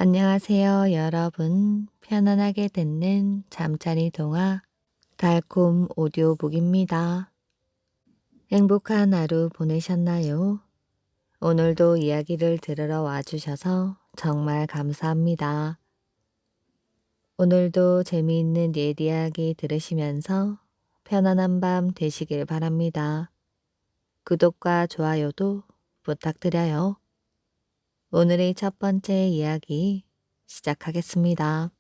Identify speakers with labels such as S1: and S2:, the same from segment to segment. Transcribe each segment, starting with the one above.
S1: 안녕하세요, 여러분. 편안하게 듣는 잠자리 동화 달콤 오디오북입니다. 행복한 하루 보내셨나요? 오늘도 이야기를 들으러 와주셔서 정말 감사합니다. 오늘도 재미있는 옛 이야기 들으시면서 편안한 밤 되시길 바랍니다. 구독과 좋아요도 부탁드려요. 오늘의 첫 번째 이야기 시작하겠습니다.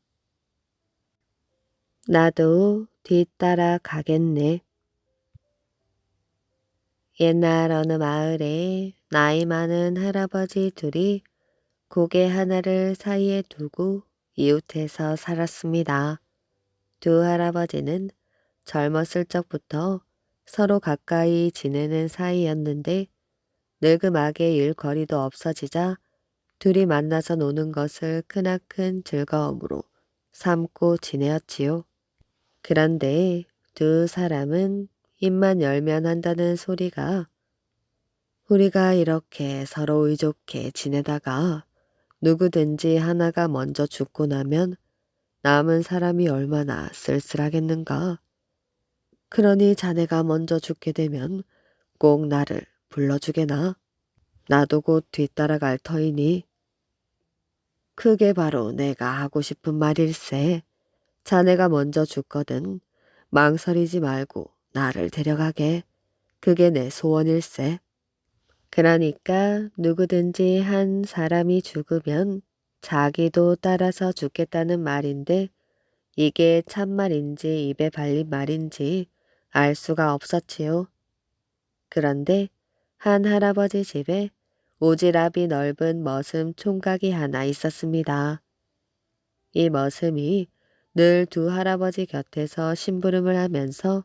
S1: 나도 뒤따라 가겠네. 옛날 어느 마을에 나이 많은 할아버지 둘이 고개 하나를 사이에 두고 이웃해서 살았습니다. 두 할아버지는 젊었을 적부터 서로 가까이 지내는 사이였는데 늙음하게 일거리도 없어지자 둘이 만나서 노는 것을 크나큰 즐거움으로 삼고 지내었지요. 그런데 두 사람은 입만 열면 한다는 소리가 우리가 이렇게 서로 의좋게 지내다가 누구든지 하나가 먼저 죽고 나면 남은 사람이 얼마나 쓸쓸하겠는가. 그러니 자네가 먼저 죽게 되면 꼭 나를 불러주게나. 나도 곧 뒤따라갈 터이니. 그게 바로 내가 하고 싶은 말일세. 자네가 먼저 죽거든 망설이지 말고 나를 데려가게. 그게 내 소원일세. 그러니까 누구든지 한 사람이 죽으면 자기도 따라서 죽겠다는 말인데 이게 참말인지 입에 발린 말인지 알 수가 없었지요. 그런데 한 할아버지 집에 오지랖이 넓은 머슴 총각이 하나 있었습니다. 이 머슴이 늘 두 할아버지 곁에서 심부름을 하면서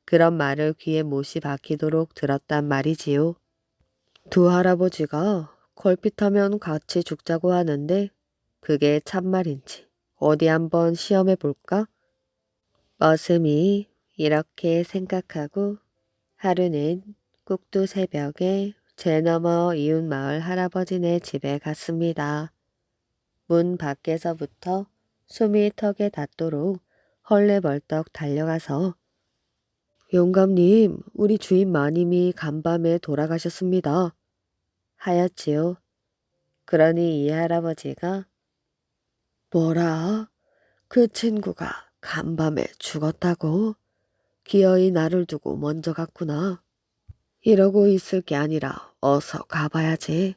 S1: 그런 말을 귀에 못이 박히도록 들었단 말이지요. 두 할아버지가 걸핏하면 같이 죽자고 하는데 그게 참말인지 어디 한번 시험해 볼까? 머슴이 이렇게 생각하고 하루는 꼭두 새벽에 제 너머 이웃 마을 할아버지네 집에 갔습니다. 문 밖에서부터 숨이 턱에 닿도록 헐레벌떡 달려가서 영감님, 우리 주인 마님이 간밤에 돌아가셨습니다. 하였지요. 그러니 이 할아버지가 뭐라? 그 친구가 간밤에 죽었다고? 기어이 나를 두고 먼저 갔구나. 이러고 있을 게 아니라 어서 가봐야지.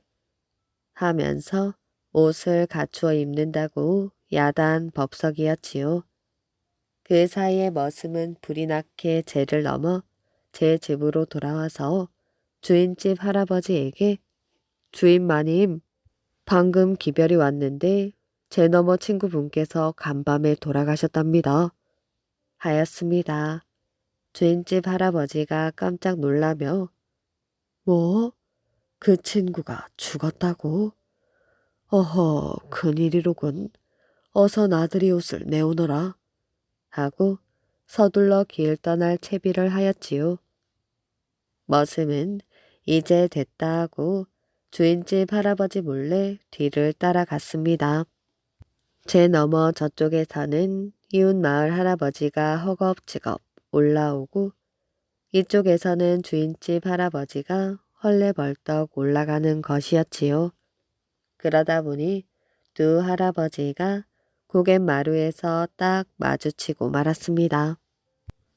S1: 하면서 옷을 갖추어 입는다고 야단 법석이었지요. 그 사이에 머슴은 불이 나게 제를 넘어 제 집으로 돌아와서 주인집 할아버지에게 주인 마님, 방금 기별이 왔는데 제 너머 친구분께서 간밤에 돌아가셨답니다. 하였습니다. 주인집 할아버지가 깜짝 놀라며 뭐? 그 친구가 죽었다고? 어허, 큰일이로군. 어서 나들이 옷을 내오너라. 하고 서둘러 길 떠날 채비를 하였지요. 머슴은 이제 됐다 하고 주인집 할아버지 몰래 뒤를 따라갔습니다. 제 너머 저쪽에 사는 이웃 마을 할아버지가 허겁지겁 올라오고 이쪽에서는 주인집 할아버지가 헐레벌떡 올라가는 것이었지요. 그러다 보니 두 할아버지가 고갯마루에서 딱 마주치고 말았습니다.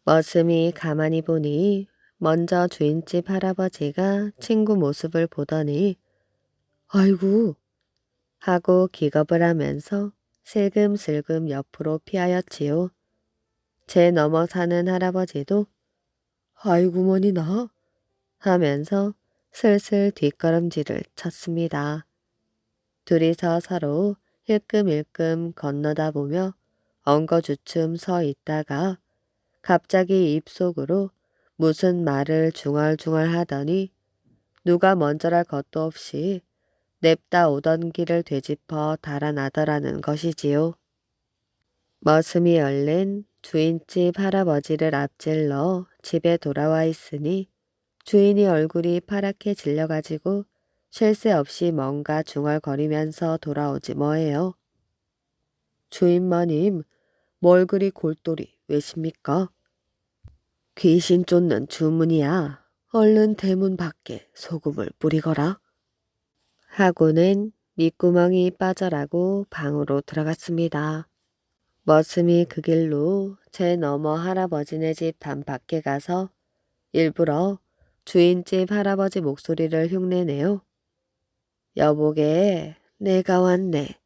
S1: 머슴이 가만히 보니 먼저 주인집 할아버지가 친구 모습을 보더니 아이고 하고 기겁을 하면서 슬금슬금 옆으로 피하였지요. 제 넘어 사는 할아버지도 아이구머니나 하면서 슬슬 뒷걸음질을 쳤습니다. 둘이서 서로 힐끔힐끔 건너다 보며 엉거주춤 서 있다가 갑자기 입속으로 무슨 말을 중얼중얼 하더니 누가 먼저랄 것도 없이 냅다 오던 길을 되짚어 달아나더라는 것이지요. 머슴이 얼른 주인집 할아버지를 앞질러 집에 돌아와 있으니 주인이 얼굴이 파랗게 질려가지고 쉴 새 없이 뭔가 중얼거리면서 돌아오지 뭐예요. 주인마님, 뭘 그리 골똘히 왜십니까? 귀신 쫓는 주문이야. 얼른 대문 밖에 소금을 뿌리거라. 하고는 밑구멍이 빠져라고 방으로 들어갔습니다. 머슴이 그 길로 제 너머 할아버지네 집 담 밖에 가서 일부러 주인집 할아버지 목소리를 흉내내요. 여보게, 내가 왔네.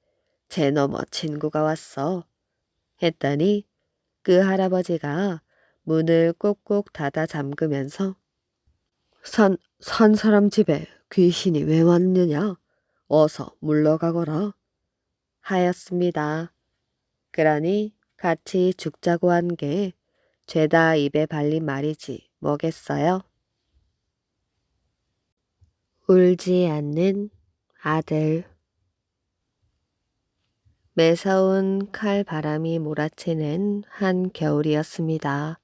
S1: 제 너머 친구가 왔어. 했더니 그 할아버지가 문을 꼭꼭 닫아 잠그면서 산 사람 집에 귀신이 왜 왔느냐? 어서 물러가거라. 하였습니다. 그러니 같이 죽자고 한 게 죄다 입에 발린 말이지 뭐겠어요? 울지 않는 아들. 매서운 칼바람이 몰아치는 한 겨울이었습니다.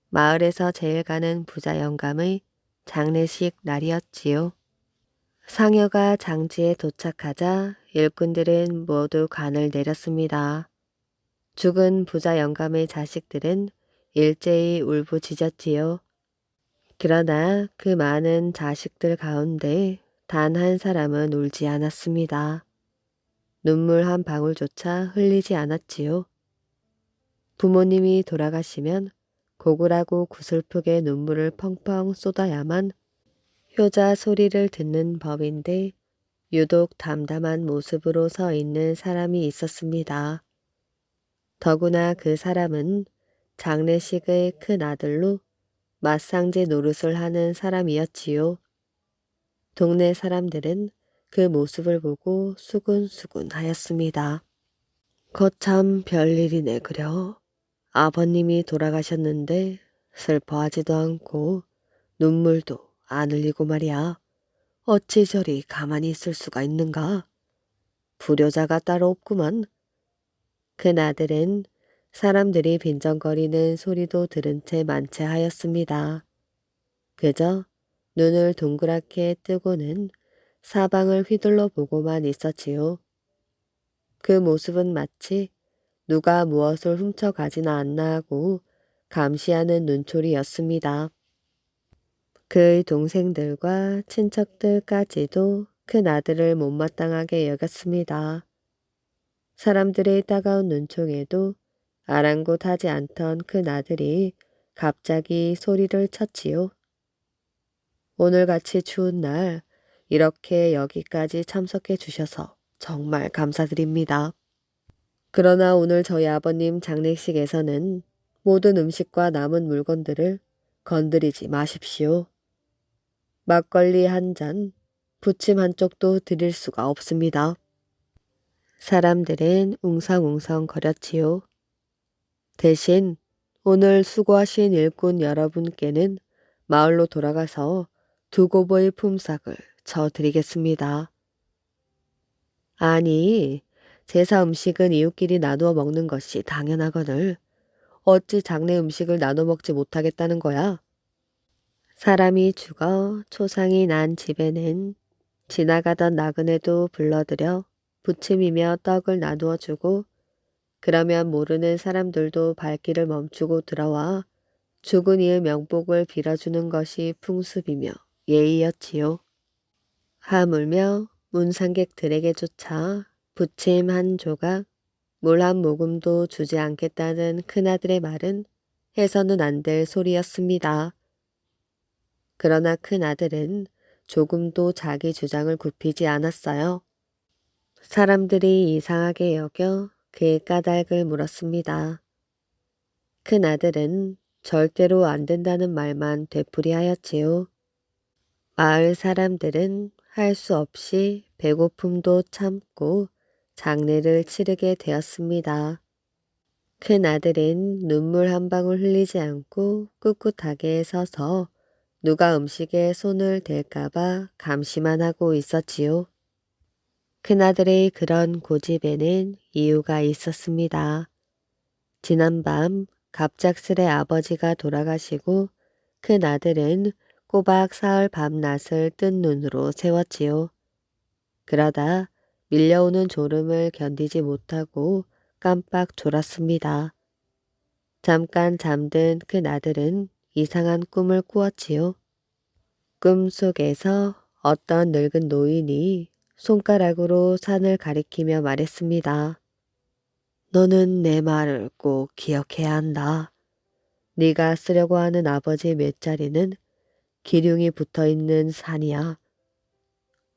S1: 마을에서 제일 가는 부자 영감의 장례식 날이었지요. 상여가 장지에 도착하자 일꾼들은 모두 관을 내렸습니다. 죽은 부자 영감의 자식들은 일제히 울부짖었지요. 그러나 그 많은 자식들 가운데 단 한 사람은 울지 않았습니다. 눈물 한 방울조차 흘리지 않았지요. 부모님이 돌아가시면 고굴하고 구슬프게 눈물을 펑펑 쏟아야만 효자 소리를 듣는 법인데 유독 담담한 모습으로 서 있는 사람이 있었습니다. 더구나 그 사람은 장례식의 큰 아들로 맞상제 노릇을 하는 사람이었지요. 동네 사람들은 그 모습을 보고 수군수군 하였습니다. 거참 별일이네 그려. 아버님이 돌아가셨는데 슬퍼하지도 않고 눈물도 안 흘리고 말이야. 어찌 저리 가만히 있을 수가 있는가? 불효자가 따로 없구만. 그나들은 사람들이 빈정거리는 소리도 들은 채 만체하였습니다. 그저 눈을 동그랗게 뜨고는 사방을 휘둘러 보고만 있었지요. 그 모습은 마치 누가 무엇을 훔쳐가지나 않나 하고 감시하는 눈초리였습니다. 그의 동생들과 친척들까지도 큰 아들을 못마땅하게 여겼습니다. 사람들의 따가운 눈총에도 아랑곳하지 않던 큰 아들이 갑자기 소리를 쳤지요. 오늘같이 추운 날 이렇게 여기까지 참석해 주셔서 정말 감사드립니다. 그러나 오늘 저희 아버님 장례식에서는 모든 음식과 남은 물건들을 건드리지 마십시오. 막걸리 한 잔, 부침 한 쪽도 드릴 수가 없습니다. 사람들은 웅성웅성 거렸지요. 대신 오늘 수고하신 일꾼 여러분께는 마을로 돌아가서 두고보의 품삯을 져드리겠습니다. 아니, 제사 음식은 이웃끼리 나누어 먹는 것이 당연하거늘 어찌 장례 음식을 나눠 먹지 못하겠다는 거야? 사람이 죽어 초상이 난 집에는 지나가던 나그네도 불러들여 부침이며 떡을 나누어 주고 그러면 모르는 사람들도 발길을 멈추고 들어와 죽은 이의 명복을 빌어주는 것이 풍습이며 예의였지요. 하물며 문상객들에게조차 부침 한 조각, 물 한 모금도 주지 않겠다는 큰아들의 말은 해서는 안 될 소리였습니다. 그러나 큰아들은 조금도 자기 주장을 굽히지 않았어요. 사람들이 이상하게 여겨 그의 까닭을 물었습니다. 큰아들은 절대로 안 된다는 말만 되풀이하였지요. 마을 사람들은 할 수 없이 배고픔도 참고 장례를 치르게 되었습니다. 큰아들은 눈물 한 방울 흘리지 않고 꿋꿋하게 서서 누가 음식에 손을 댈까봐 감시만 하고 있었지요. 큰아들의 그런 고집에는 이유가 있었습니다. 지난밤 갑작스레 아버지가 돌아가시고 큰아들은 꼬박 사흘 밤낮을 뜬 눈으로 세웠지요. 그러다 밀려오는 졸음을 견디지 못하고 깜빡 졸았습니다. 잠깐 잠든 큰 아들은 이상한 꿈을 꾸었지요. 꿈속에서 어떤 늙은 노인이 손가락으로 산을 가리키며 말했습니다. 너는 내 말을 꼭 기억해야 한다. 네가 쓰려고 하는 아버지 맷자리는 기륭이 붙어있는 산이야.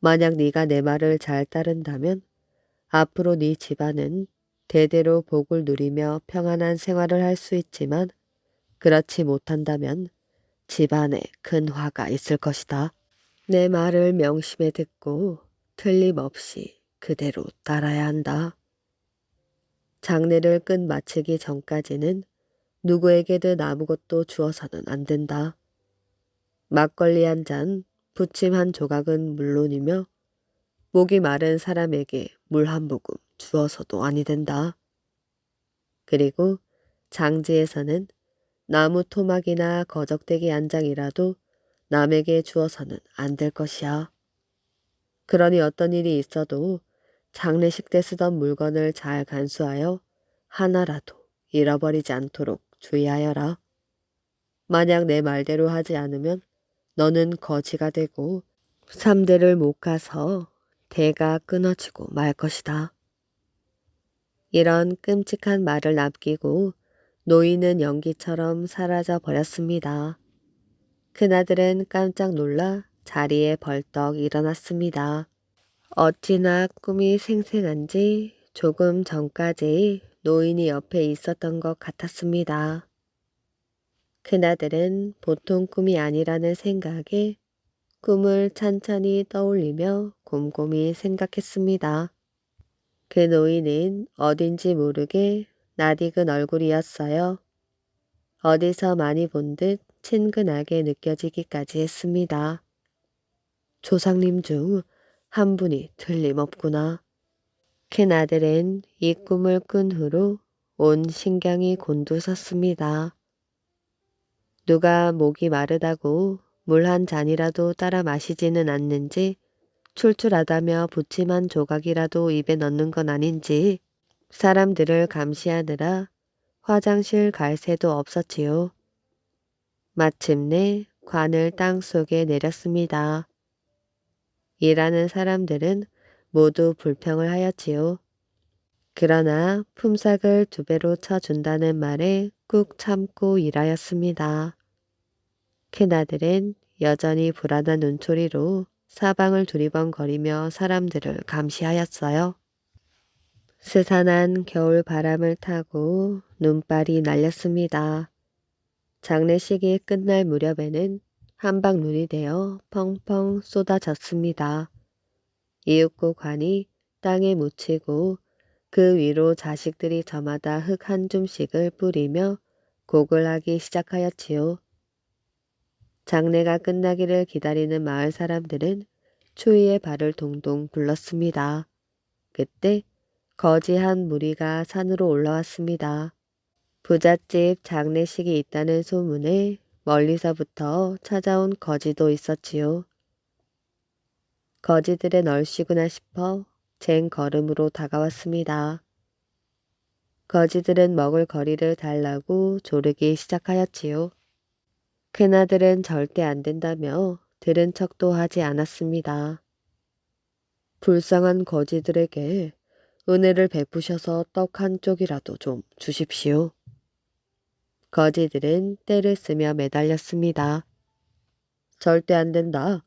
S1: 만약 네가 내 말을 잘 따른다면 앞으로 네 집안은 대대로 복을 누리며 평안한 생활을 할 수 있지만 그렇지 못한다면 집안에 큰 화가 있을 것이다. 내 말을 명심해 듣고 틀림없이 그대로 따라야 한다. 장례를 끝마치기 전까지는 누구에게든 아무것도 주어서는 안 된다. 막걸리 한 잔, 부침 한 조각은 물론이며 목이 마른 사람에게 물 한 모금 주어서도 아니 된다. 그리고 장지에서는 나무 토막이나 거적대기 한 장이라도 남에게 주어서는 안 될 것이야. 그러니 어떤 일이 있어도 장례식 때 쓰던 물건을 잘 간수하여 하나라도 잃어버리지 않도록 주의하여라. 만약 내 말대로 하지 않으면 너는 거지가 되고 3대를 못 가서 대가 끊어지고 말 것이다. 이런 끔찍한 말을 남기고 노인은 연기처럼 사라져 버렸습니다. 큰아들은 깜짝 놀라 자리에 벌떡 일어났습니다. 어찌나 꿈이 생생한지 조금 전까지 노인이 옆에 있었던 것 같았습니다. 큰아들은 보통 꿈이 아니라는 생각에 꿈을 찬찬히 떠올리며 곰곰이 생각했습니다. 그 노인은 어딘지 모르게 낯익은 얼굴이었어요. 어디서 많이 본 듯 친근하게 느껴지기까지 했습니다. 조상님 중 한 분이 틀림없구나. 큰아들은 이 꿈을 꾼 후로 온 신경이 곤두섰습니다. 누가 목이 마르다고 물 한 잔이라도 따라 마시지는 않는지 출출하다며 부침 한 조각이라도 입에 넣는 건 아닌지 사람들을 감시하느라 화장실 갈 새도 없었지요. 마침내 관을 땅속에 내렸습니다. 일하는 사람들은 모두 불평을 하였지요. 그러나 품삯을 2배로 쳐준다는 말에 꾹 참고 일하였습니다. 큰아들은 여전히 불안한 눈초리로 사방을 두리번거리며 사람들을 감시하였어요. 스산한 겨울 바람을 타고 눈발이 날렸습니다. 장례식이 끝날 무렵에는 한방 눈이 되어 펑펑 쏟아졌습니다. 이윽고 관이 땅에 묻히고 그 위로 자식들이 저마다 흙 한 줌씩을 뿌리며 곡을 하기 시작하였지요. 장례가 끝나기를 기다리는 마을 사람들은 추위에 발을 동동 굴렀습니다. 그때 거지 한 무리가 산으로 올라왔습니다. 부잣집 장례식이 있다는 소문에 멀리서부터 찾아온 거지도 있었지요. 거지들은 얼씨구나 싶어 쟁 걸음으로 다가왔습니다. 거지들은 먹을 거리를 달라고 조르기 시작하였지요. 큰아들은 절대 안 된다며 들은 척도 하지 않았습니다. 불쌍한 거지들에게 은혜를 베푸셔서 떡 한 쪽이라도 좀 주십시오. 거지들은 떼를 쓰며 매달렸습니다. 절대 안 된다.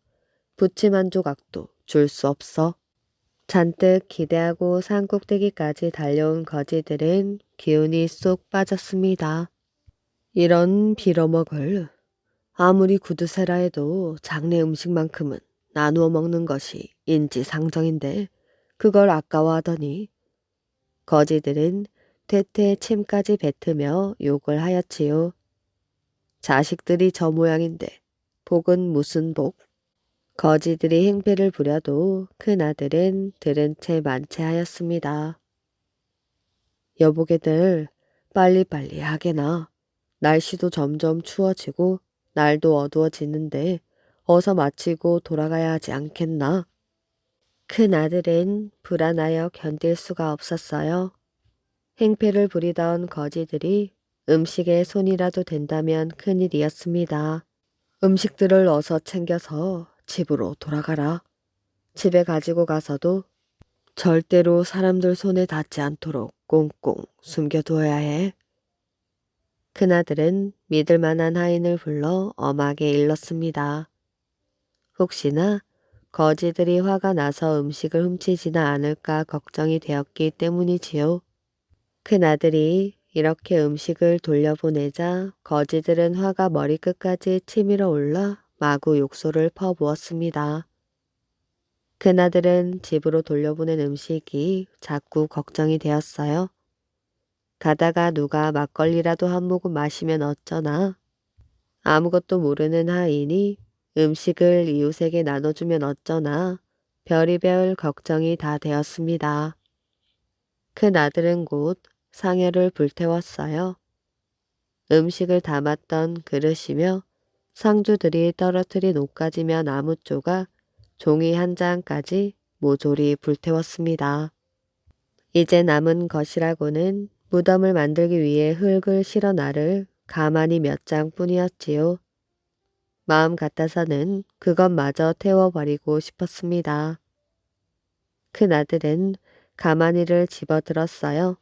S1: 부침 한 조각도 줄 수 없어. 잔뜩 기대하고 산꼭대기까지 달려온 거지들은 기운이 쏙 빠졌습니다. 이런 빌어먹을 아무리 구두쇠라 해도 장례 음식만큼은 나누어 먹는 것이 인지상정인데 그걸 아까워하더니 거지들은 퇴퇴 침까지 뱉으며 욕을 하였지요. 자식들이 저 모양인데 복은 무슨 복? 거지들이 행패를 부려도 큰아들은 들은 채 만체하였습니다. 여보게들 빨리빨리 하게나. 날씨도 점점 추워지고 날도 어두워지는데 어서 마치고 돌아가야 하지 않겠나? 큰아들은 불안하여 견딜 수가 없었어요. 행패를 부리던 거지들이 음식에 손이라도 댄다면 큰일이었습니다. 음식들을 어서 챙겨서 집으로 돌아가라. 집에 가지고 가서도 절대로 사람들 손에 닿지 않도록 꽁꽁 숨겨두어야 해. 큰아들은 믿을 만한 하인을 불러 엄하게 일렀습니다. 혹시나 거지들이 화가 나서 음식을 훔치지나 않을까 걱정이 되었기 때문이지요. 큰아들이 이렇게 음식을 돌려보내자 거지들은 화가 머리끝까지 치밀어 올라 마구 욕설을 퍼부었습니다. 큰아들은 집으로 돌려보낸 음식이 자꾸 걱정이 되었어요. 가다가 누가 막걸리라도 한 모금 마시면 어쩌나. 아무것도 모르는 하인이 음식을 이웃에게 나눠주면 어쩌나. 별의별 걱정이 다 되었습니다. 큰아들은 곧 상여를 불태웠어요. 음식을 담았던 그릇이며 상주들이 떨어뜨린 옷가지며 나무조각, 종이 한 장까지 모조리 불태웠습니다. 이제 남은 것이라고는 무덤을 만들기 위해 흙을 실어 나를 가만히 몇 장뿐이었지요. 마음 같아서는 그것마저 태워버리고 싶었습니다. 큰아들은 가마니를 집어들었어요.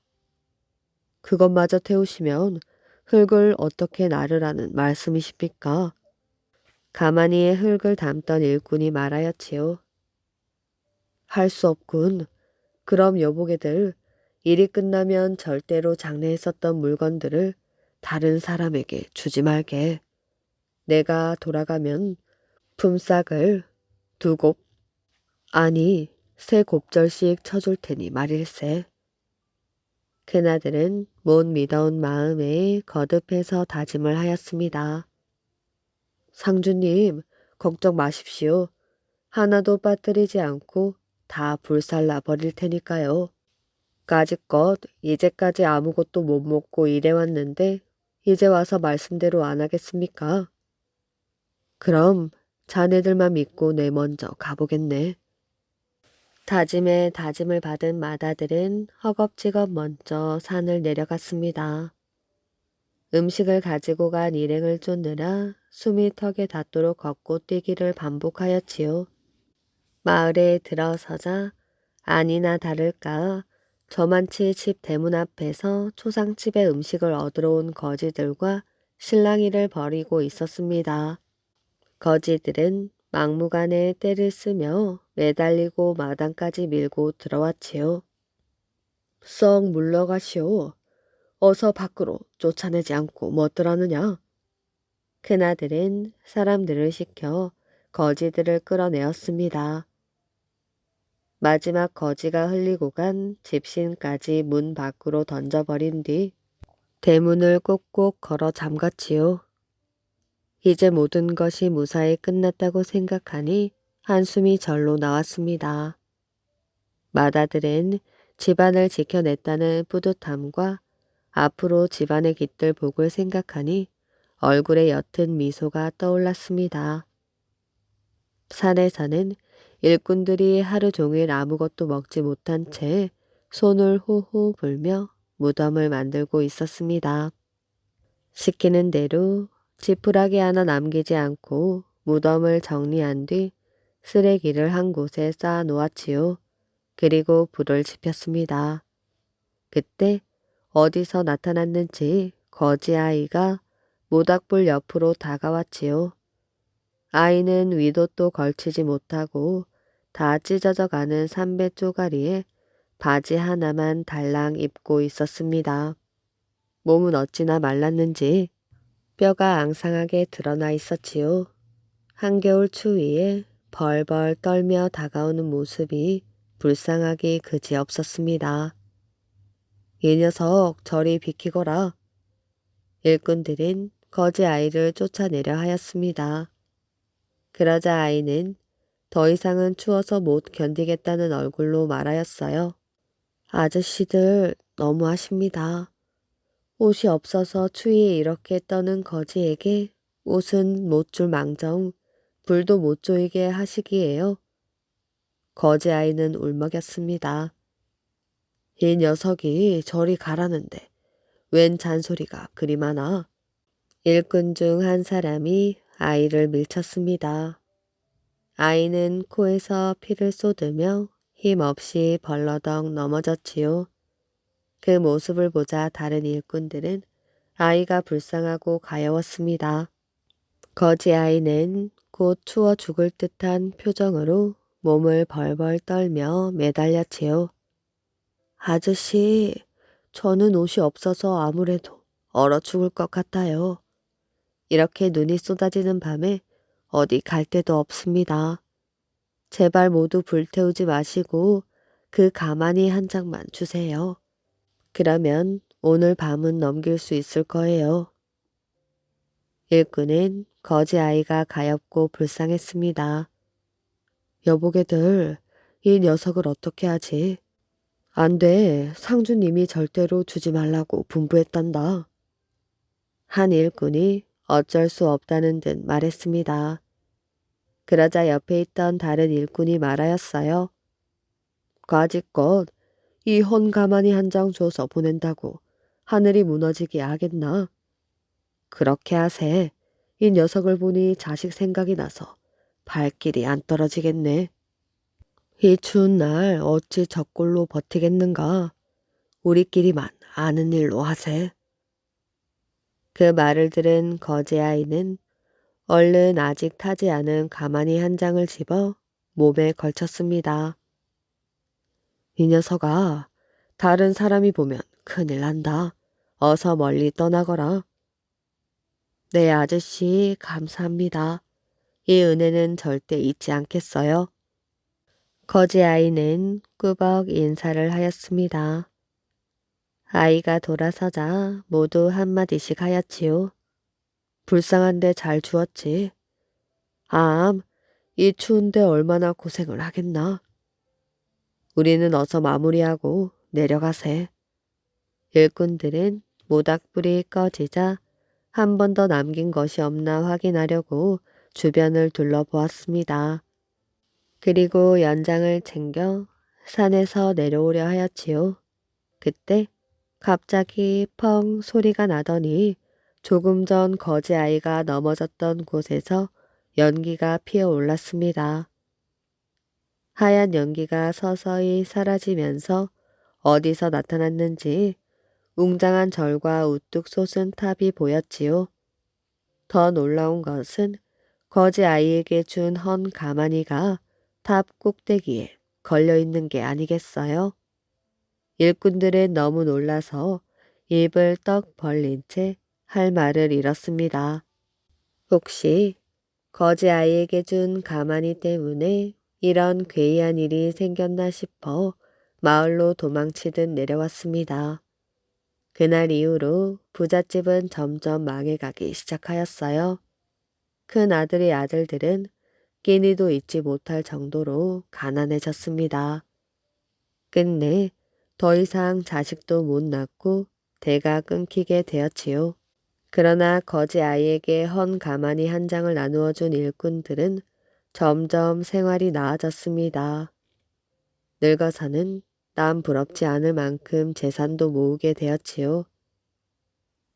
S1: 그것마저 태우시면 흙을 어떻게 나르라는 말씀이십니까? 가마니에 흙을 담던 일꾼이 말하였지요. 할 수 없군. 그럼 여보게들 일이 끝나면 절대로 장례했었던 물건들을 다른 사람에게 주지 말게. 내가 돌아가면 품삯을 2곱, 아니 3곱절씩 쳐줄 테니 말일세. 큰아들은 못 믿어온 마음에 거듭해서 다짐을 하였습니다. 상주님, 걱정 마십시오. 하나도 빠뜨리지 않고 다 불살라 버릴 테니까요. 까짓것 이제까지 아무것도 못 먹고 일해왔는데 이제 와서 말씀대로 안 하겠습니까? 그럼 자네들만 믿고 내 먼저 가보겠네. 다짐에 다짐을 받은 맏아들은 허겁지겁 먼저 산을 내려갔습니다. 음식을 가지고 간 일행을 쫓느라 숨이 턱에 닿도록 걷고 뛰기를 반복하였지요. 마을에 들어서자 아니나 다를까 저만치 집 대문 앞에서 초상집에 음식을 얻으러 온 거지들과 실랑이를 벌이고 있었습니다. 거지들은 막무가내 떼를 쓰며 매달리고 마당까지 밀고 들어왔지요. 썩 물러가시오. 어서 밖으로 쫓아내지 않고 뭐더라느냐. 큰아들은 사람들을 시켜 거지들을 끌어내었습니다. 마지막 거지가 흘리고 간 집신까지 문 밖으로 던져버린 뒤 대문을 꼭꼭 걸어 잠갔지요. 이제 모든 것이 무사히 끝났다고 생각하니 한숨이 절로 나왔습니다. 맏아들은 집안을 지켜냈다는 뿌듯함과 앞으로 집안의 깃들 복을 생각하니 얼굴에 옅은 미소가 떠올랐습니다. 산에서는 일꾼들이 하루 종일 아무것도 먹지 못한 채 손을 호호 불며 무덤을 만들고 있었습니다. 시키는 대로 지푸라기 하나 남기지 않고 무덤을 정리한 뒤 쓰레기를 한 곳에 쌓아 놓았지요. 그리고 불을 지폈습니다. 그때 어디서 나타났는지 거지 아이가 모닥불 옆으로 다가왔지요. 아이는 위도 걸치지 못하고 다 찢어져 가는 삼배 쪼가리에 바지 하나만 달랑 입고 있었습니다. 몸은 어찌나 말랐는지 뼈가 앙상하게 드러나 있었지요. 한겨울 추위에 벌벌 떨며 다가오는 모습이 불쌍하기 그지없었습니다. 이 녀석 저리 비키거라. 일꾼들은 거지 아이를 쫓아내려 하였습니다. 그러자 아이는 더 이상은 추워서 못 견디겠다는 얼굴로 말하였어요. 아저씨들 너무하십니다. 옷이 없어서 추위에 이렇게 떠는 거지에게 옷은 못 줄 망정 불도 못 조이게 하시기에요. 거지 아이는 울먹였습니다. 이 녀석이 저리 가라는데 웬 잔소리가 그리 많아. 일꾼 중 한 사람이 아이를 밀쳤습니다. 아이는 코에서 피를 쏟으며 힘없이 벌러덩 넘어졌지요. 그 모습을 보자 다른 일꾼들은 아이가 불쌍하고 가여웠습니다. 거지 아이는 곧 추워 죽을 듯한 표정으로 몸을 벌벌 떨며 매달렸지요. 아저씨, 저는 옷이 없어서 아무래도 얼어 죽을 것 같아요. 이렇게 눈이 쏟아지는 밤에 어디 갈 데도 없습니다. 제발 모두 불태우지 마시고 그 가마니 한 장만 주세요. 그러면 오늘 밤은 넘길 수 있을 거예요. 일꾼은 거지 아이가 가엾고 불쌍했습니다. 여보게들, 이 녀석을 어떻게 하지? 안 돼, 상주님이 절대로 주지 말라고 분부했단다. 한 일꾼이 어쩔 수 없다는 듯 말했습니다. 그러자 옆에 있던 다른 일꾼이 말하였어요. 과지껏 이 헌가마니 한 장 줘서 보낸다고 하늘이 무너지게 하겠나? 그렇게 하세. 이 녀석을 보니 자식 생각이 나서 발길이 안 떨어지겠네. 이 추운 날 어찌 저꼴로 버티겠는가? 우리끼리만 아는 일로 하세. 그 말을 들은 거지 아이는 얼른 아직 타지 않은 가마니 한 장을 집어 몸에 걸쳤습니다. 이 녀석아, 다른 사람이 보면 큰일 난다. 어서 멀리 떠나거라. 네, 아저씨, 감사합니다. 이 은혜는 절대 잊지 않겠어요. 거지 아이는 꾸벅 인사를 하였습니다. 아이가 돌아서자 모두 한마디씩 하였지요. 불쌍한데 잘 주었지. 암, 이 추운데 얼마나 고생을 하겠나. 우리는 어서 마무리하고 내려가세. 일꾼들은 모닥불이 꺼지자 한 번 더 남긴 것이 없나 확인하려고 주변을 둘러보았습니다. 그리고 연장을 챙겨 산에서 내려오려 하였지요. 그때 갑자기 펑 소리가 나더니 조금 전 거지 아이가 넘어졌던 곳에서 연기가 피어올랐습니다. 하얀 연기가 서서히 사라지면서 어디서 나타났는지 웅장한 절과 우뚝 솟은 탑이 보였지요. 더 놀라운 것은 거지 아이에게 준 헌 가마니가 탑 꼭대기에 걸려있는 게 아니겠어요? 일꾼들은 너무 놀라서 입을 떡 벌린 채 할 말을 잃었습니다. 혹시 거지 아이에게 준 가마니 때문에 이런 괴이한 일이 생겼나 싶어 마을로 도망치듯 내려왔습니다. 그날 이후로 부잣집은 점점 망해가기 시작하였어요. 큰 아들의 아들들은 끼니도 잊지 못할 정도로 가난해졌습니다. 끝내 더 이상 자식도 못 낳고 대가 끊기게 되었지요. 그러나 거지 아이에게 헌 가마니 한 장을 나누어 준 일꾼들은 점점 생활이 나아졌습니다. 늙어서는 남 부럽지 않을 만큼 재산도 모으게 되었지요.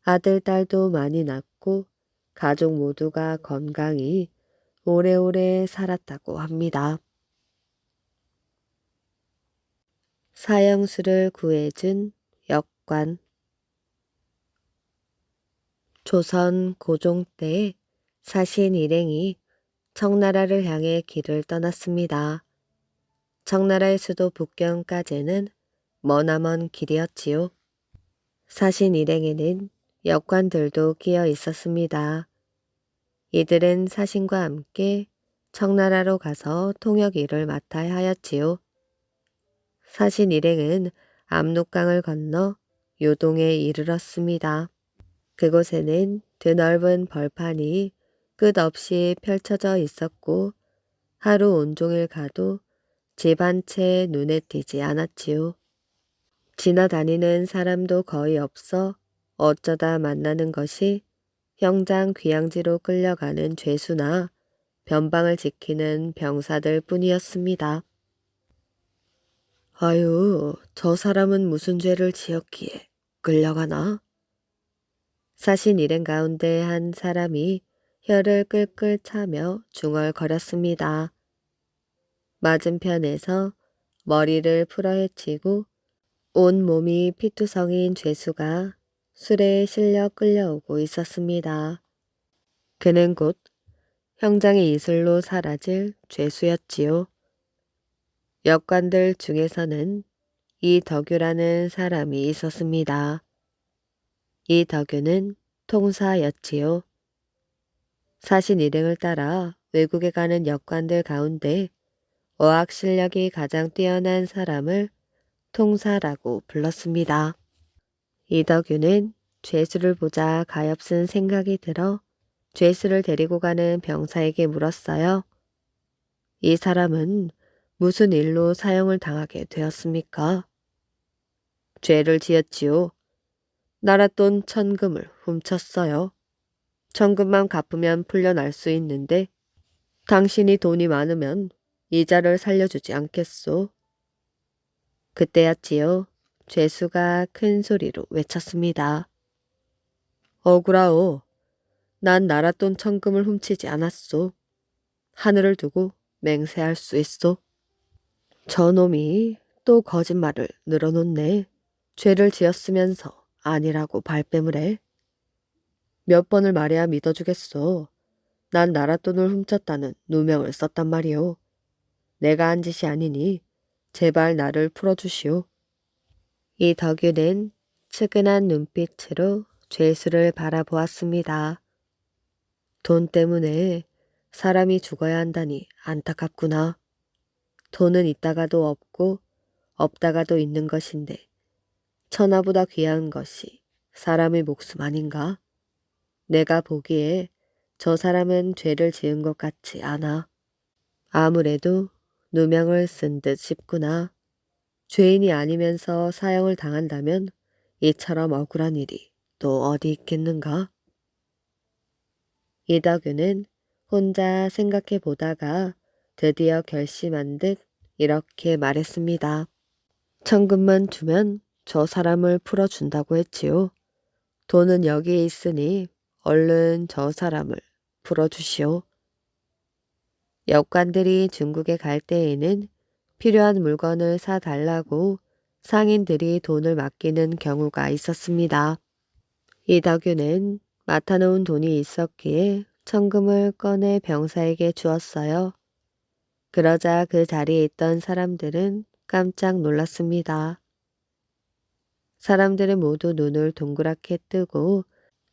S1: 아들, 딸도 많이 낳고 가족 모두가 건강히 오래오래 살았다고 합니다. 사형수를 구해준 역관. 조선 고종 때 사신 일행이 청나라를 향해 길을 떠났습니다. 청나라의 수도 북경까지는 머나먼 길이었지요. 사신 일행에는 역관들도 끼어 있었습니다. 이들은 사신과 함께 청나라로 가서 통역 일을 맡아야 하였지요. 사신 일행은 압록강을 건너 요동에 이르렀습니다. 그곳에는 드넓은 벌판이 끝없이 펼쳐져 있었고 하루 온종일 가도 집 한 채 눈에 띄지 않았지요. 지나다니는 사람도 거의 없어 어쩌다 만나는 것이 형장 귀양지로 끌려가는 죄수나 변방을 지키는 병사들 뿐이었습니다. 아유, 저 사람은 무슨 죄를 지었기에 끌려가나? 사신 일행 가운데 한 사람이 혀를 끌끌 차며 중얼거렸습니다. 맞은편에서 머리를 풀어헤치고 온 몸이 피투성인 죄수가 술에 실려 끌려오고 있었습니다. 그는 곧 형장의 이슬로 사라질 죄수였지요. 역관들 중에서는 이 덕유라는 사람이 있었습니다. 이 덕유는 통사였지요. 사신 일행을 따라 외국에 가는 역관들 가운데 어학 실력이 가장 뛰어난 사람을 통사라고 불렀습니다. 이덕유는 죄수를 보자 가엾은 생각이 들어 죄수를 데리고 가는 병사에게 물었어요. 이 사람은 무슨 일로 사형을 당하게 되었습니까? 죄를 지었지요. 나랏돈 1,000금을 훔쳤어요. 1,000금만 갚으면 풀려날 수 있는데 당신이 돈이 많으면 이자를 살려주지 않겠소. 그때였지요. 죄수가 큰 소리로 외쳤습니다. 억울하오. 난 나랏돈 1,000금을 훔치지 않았소. 하늘을 두고 맹세할 수 있소. 저놈이 또 거짓말을 늘어놓네. 죄를 지었으면서 아니라고 발뺌을 해. 몇 번을 말해야 믿어주겠소. 난 나랏돈을 훔쳤다는 누명을 썼단 말이오. 내가 한 짓이 아니니 제발 나를 풀어주시오. 이 덕유는 측은한 눈빛으로 죄수를 바라보았습니다. 돈 때문에 사람이 죽어야 한다니 안타깝구나. 돈은 있다가도 없고 없다가도 있는 것인데 천하보다 귀한 것이 사람의 목숨 아닌가? 내가 보기에 저 사람은 죄를 지은 것 같지 않아. 아무래도 누명을 쓴 듯 싶구나. 죄인이 아니면서 사형을 당한다면 이처럼 억울한 일이 또 어디 있겠는가? 이덕유는 혼자 생각해 보다가 드디어 결심한 듯 이렇게 말했습니다. 1,000금만 주면 저 사람을 풀어준다고 했지요. 돈은 여기에 있으니 얼른 저 사람을 풀어주시오. 역관들이 중국에 갈 때에는 필요한 물건을 사달라고 상인들이 돈을 맡기는 경우가 있었습니다. 이덕유는 맡아놓은 돈이 있었기에 1,000금을 꺼내 병사에게 주었어요. 그러자 그 자리에 있던 사람들은 깜짝 놀랐습니다. 사람들은 모두 눈을 동그랗게 뜨고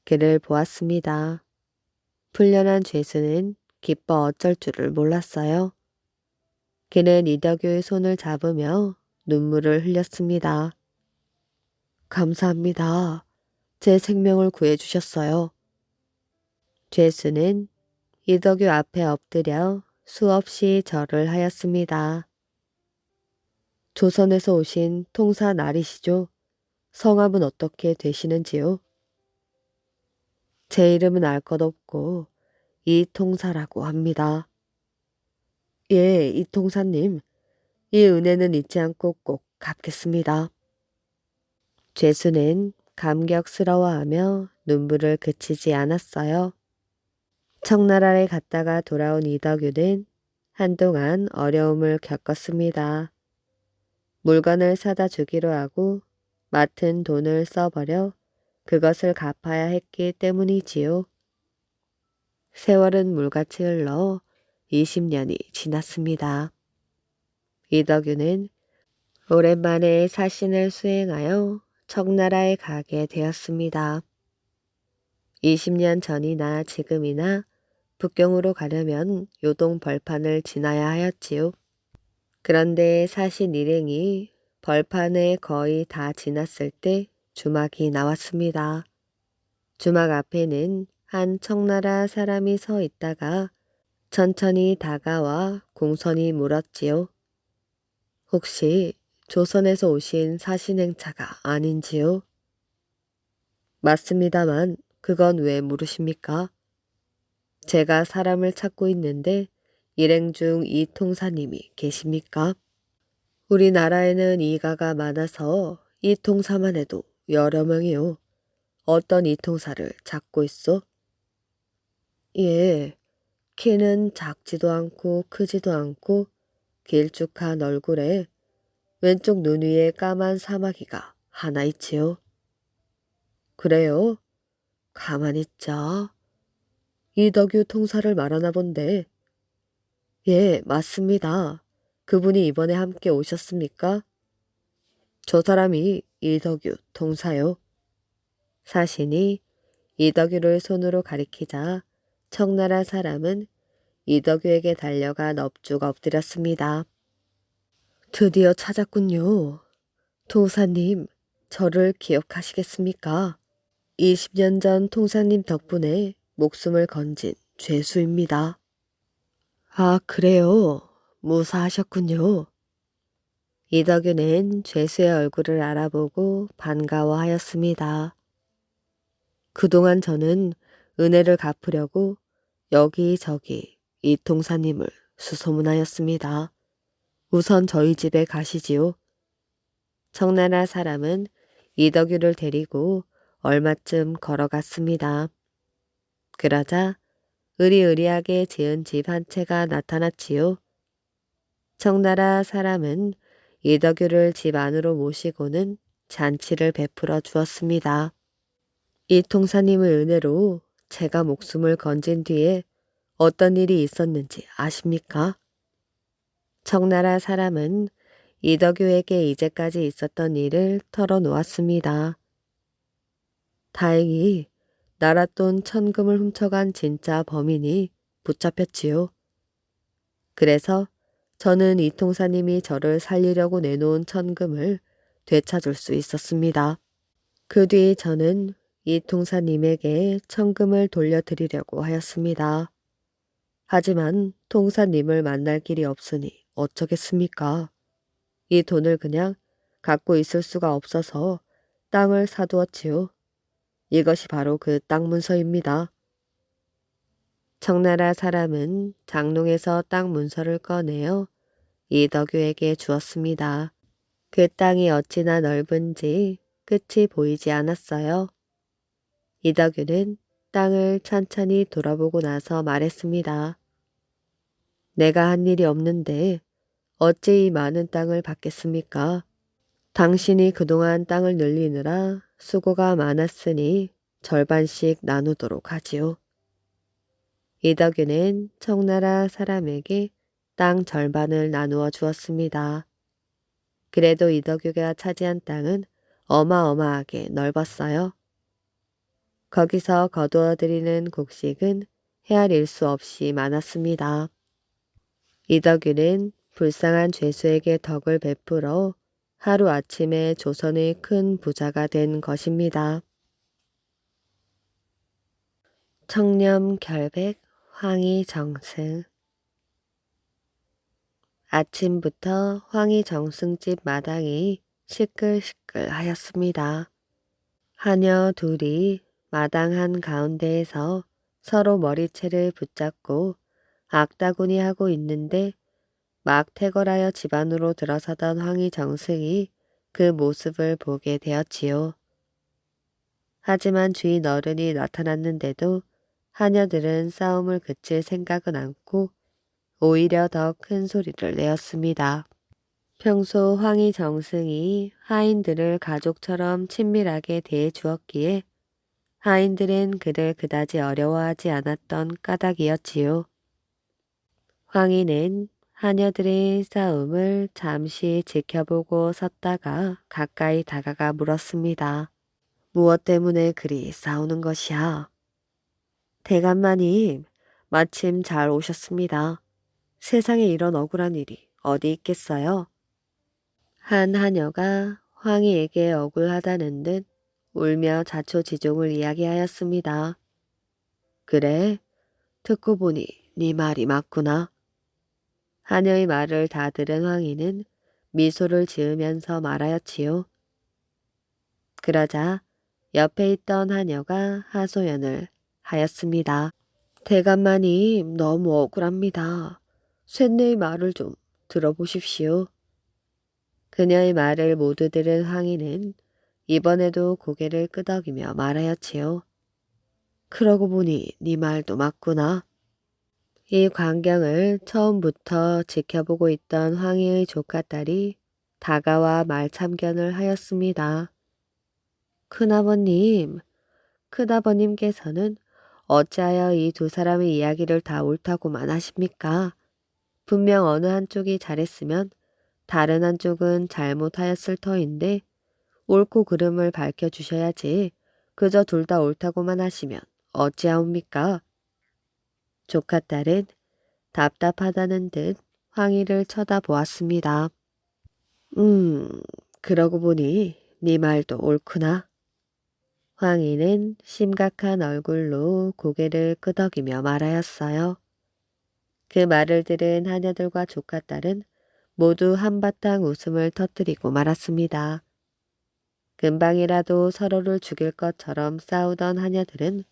S1: 그를 보았습니다. 풀려난 죄수는 기뻐 어쩔 줄을 몰랐어요. 그는 이덕유의 손을 잡으며 눈물을 흘렸습니다. 감사합니다. 제 생명을 구해주셨어요. 죄수는 이덕유 앞에 엎드려 수없이 절을 하였습니다. 조선에서 오신 통사 나리시죠? 성함은 어떻게 되시는지요? 제 이름은 알 것 없고 이통사라고 합니다. 예, 이통사님. 이 은혜는 잊지 않고 꼭 갚겠습니다. 죄수는 감격스러워하며 눈물을 그치지 않았어요. 청나라에 갔다가 돌아온 이덕유는 한동안 어려움을 겪었습니다. 물건을 사다 주기로 하고 맡은 돈을 써버려 그것을 갚아야 했기 때문이지요. 세월은 물같이 흘러 20년이 지났습니다. 이덕유는 오랜만에 사신을 수행하여 청나라에 가게 되었습니다. 20년 전이나 지금이나 북경으로 가려면 요동 벌판을 지나야 하였지요. 그런데 사신 일행이 벌판에 거의 다 지났을 때 주막이 나왔습니다. 주막 앞에는 한 청나라 사람이 서 있다가 천천히 다가와 공손히 물었지요. 혹시 조선에서 오신 사신행차가 아닌지요? 맞습니다만 그건 왜 물으십니까? 제가 사람을 찾고 있는데 일행 중 이 통사님이 계십니까? 우리나라에는 이가가 많아서 이통사만 해도 여러 명이요. 어떤 이통사를 찾고 있어? 예, 키는 작지도 않고 크지도 않고 길쭉한 얼굴에 왼쪽 눈 위에 까만 사마귀가 하나 있지요. 그래요? 가만히 있자. 이덕유 통사를 말하나 본데. 예, 맞습니다. 그분이 이번에 함께 오셨습니까? 저 사람이 이덕유 통사요. 사신이 이덕유를 손으로 가리키자 청나라 사람은 이덕유에게 달려가 넙죽 엎드렸습니다. 드디어 찾았군요. 통사님, 저를 기억하시겠습니까? 20년 전 통사님 덕분에 목숨을 건진 죄수입니다. 아, 그래요. 무사하셨군요. 이덕유는 죄수의 얼굴을 알아보고 반가워하였습니다. 그동안 저는 은혜를 갚으려고 여기저기 이 통사님을 수소문하였습니다. 우선 저희 집에 가시지요. 청나라 사람은 이덕유를 데리고 얼마쯤 걸어갔습니다. 그러자 으리으리하게 지은 집 한 채가 나타났지요. 청나라 사람은 이덕유를 집 안으로 모시고는 잔치를 베풀어 주었습니다. 이 통사님의 은혜로 제가 목숨을 건진 뒤에 어떤 일이 있었는지 아십니까? 청나라 사람은 이덕유에게 이제까지 있었던 일을 털어놓았습니다. 다행히 나랏돈 천금을 훔쳐간 진짜 범인이 붙잡혔지요. 그래서 저는 이 통사님이 저를 살리려고 내놓은 천금을 되찾을 수 있었습니다. 그 뒤 저는 이 통사님에게 천금을 돌려드리려고 하였습니다. 하지만 통사님을 만날 길이 없으니 어쩌겠습니까? 이 돈을 그냥 갖고 있을 수가 없어서 땅을 사두었지요. 이것이 바로 그 땅 문서입니다. 청나라 사람은 장롱에서 땅 문서를 꺼내어 이덕유에게 주었습니다. 그 땅이 어찌나 넓은지 끝이 보이지 않았어요. 이덕유는 땅을 천천히 돌아보고 나서 말했습니다. 내가 한 일이 없는데 어찌 이 많은 땅을 받겠습니까? 당신이 그동안 땅을 늘리느라 수고가 많았으니 절반씩 나누도록 하지요. 이덕유는 청나라 사람에게 땅 절반을 나누어 주었습니다. 그래도 이덕유가 차지한 땅은 어마어마하게 넓었어요. 거기서 거두어들이는 곡식은 헤아릴 수 없이 많았습니다. 이덕유는 불쌍한 죄수에게 덕을 베풀어 하루아침에 조선의 큰 부자가 된 것입니다. 청렴 결백 황희정승. 아침부터 황희정승집 마당이 시끌시끌하였습니다. 하녀 둘이 마당 한 가운데에서 서로 머리채를 붙잡고 악다구니 하고 있는데 막 퇴거하여 집 안으로 들어서던 황희정승이 그 모습을 보게 되었지요. 하지만 주인 어른이 나타났는데도 하녀들은 싸움을 그칠 생각은 않고 오히려 더 큰 소리를 내었습니다. 평소 황희정승이 하인들을 가족처럼 친밀하게 대해주었기에 하인들은 그를 그다지 어려워하지 않았던 까닭이었지요. 황희는 하녀들의 싸움을 잠시 지켜보고 섰다가 가까이 다가가 물었습니다. 무엇 때문에 그리 싸우는 것이야? 대감마님, 마침 잘 오셨습니다. 세상에 이런 억울한 일이 어디 있겠어요? 한 하녀가 황희에게 억울하다는 듯 울며 자초지종을 이야기하였습니다. 그래, 듣고 보니 네 말이 맞구나. 하녀의 말을 다 들은 황희는 미소를 지으면서 말하였지요. 그러자 옆에 있던 하녀가 하소연을 하였습니다. 대감마님 너무 억울합니다. 쇳내의 말을 좀 들어보십시오. 그녀의 말을 모두 들은 황희는 이번에도 고개를 끄덕이며 말하였지요. 그러고 보니 네 말도 맞구나. 이 광경을 처음부터 지켜보고 있던 황희의 조카딸이 다가와 말참견을 하였습니다. 큰아버님, 큰아버님께서는 어찌하여 이 두 사람의 이야기를 다 옳다고만 하십니까? 분명 어느 한쪽이 잘했으면 다른 한쪽은 잘못하였을 터인데 옳고 그름을 밝혀주셔야지 그저 둘 다 옳다고만 하시면 어찌하옵니까? 조카딸은 답답하다는 듯 황희를 쳐다보았습니다. 음, 그러고 보니 네 말도 옳구나. 황희는 심각한 얼굴로 고개를 끄덕이며 말하였어요. 그 말을 들은 하녀들과 조카딸은 모두 한바탕 웃음을 터뜨리고 말았습니다. 금방이라도 서로를 죽일 것처럼 싸우던 하녀들은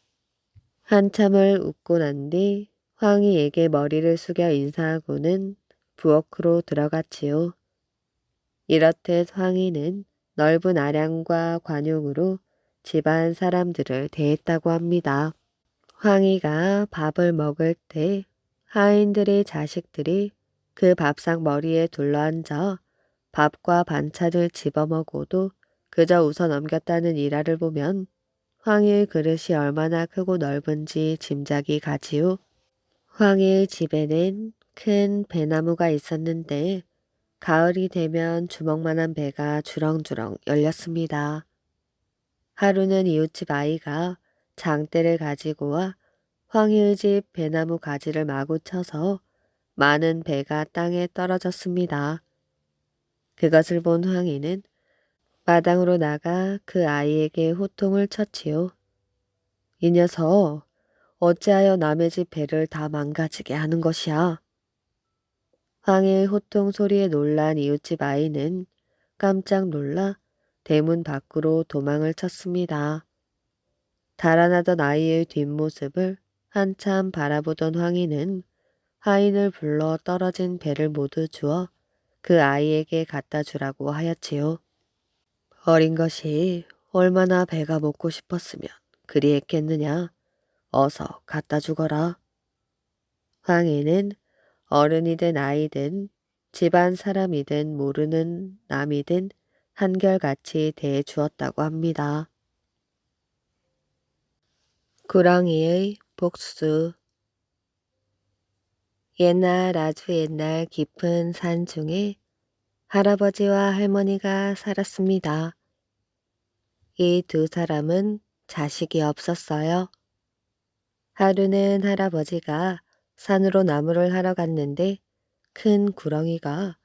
S1: 한참을 웃고 난 뒤 황희에게 머리를 숙여 인사하고는 부엌으로 들어갔지요. 이렇듯 황희는 넓은 아량과 관용으로 집안 사람들을 대했다고 합니다. 황희가 밥을 먹을 때 하인들의 자식들이 그 밥상 머리에 둘러앉아 밥과 반찬을 집어먹어도 그저 웃어 넘겼다는 일화를 보면 황희의 그릇이 얼마나 크고 넓은지 짐작이 가지요. 황희의 집에는 큰 배나무가 있었는데 가을이 되면 주먹만한 배가 주렁주렁 열렸습니다. 하루는 이웃집 아이가 장대를 가지고 와 황희의 집 배나무 가지를 마구 쳐서 많은 배가 땅에 떨어졌습니다. 그것을 본 황희는 마당으로 나가 그 아이에게 호통을 쳤지요. 이 녀석 어찌하여 남의 집 배를 다 망가지게 하는 것이야. 황희의 호통 소리에 놀란 이웃집 아이는 깜짝 놀라 대문 밖으로 도망을 쳤습니다. 달아나던 아이의 뒷모습을 한참 바라보던 황희는 하인을 불러 떨어진 배를 모두 주어 그 아이에게 갖다 주라고 하였지요. 어린 것이 얼마나 배가 먹고 싶었으면 그리 했겠느냐. 어서 갖다 주거라. 황희는 어른이든 아이든 집안 사람이든 모르는 남이든 한결같이 대해 주었다고 합니다. 구렁이의 복수. 옛날 아주 옛날 깊은 산 중에 할아버지와 할머니가 살았습니다. 이 두 사람은 자식이 없었어요. 하루는 할아버지가 산으로 나무를 하러 갔는데 큰 구렁이가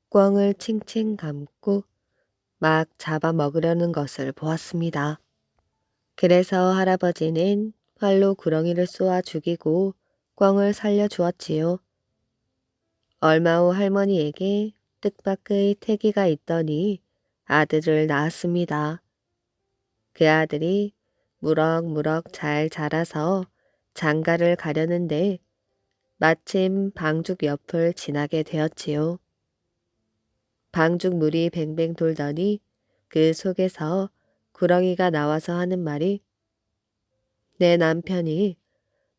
S1: 꿩을 칭칭 감고 막 잡아먹으려는 것을 보았습니다. 그래서 할아버지는 활로 구렁이를 쏘아 죽이고 꿩을 살려주었지요. 얼마 후 할머니에게 뜻밖의 태기가 있더니 아들을 낳았습니다. 그 아들이 무럭무럭 잘 자라서 장가를 가려는데 마침 방죽 옆을 지나게 되었지요. 방죽 물이 뱅뱅 돌더니 그 속에서 구렁이가 나와서 하는 말이 내 남편이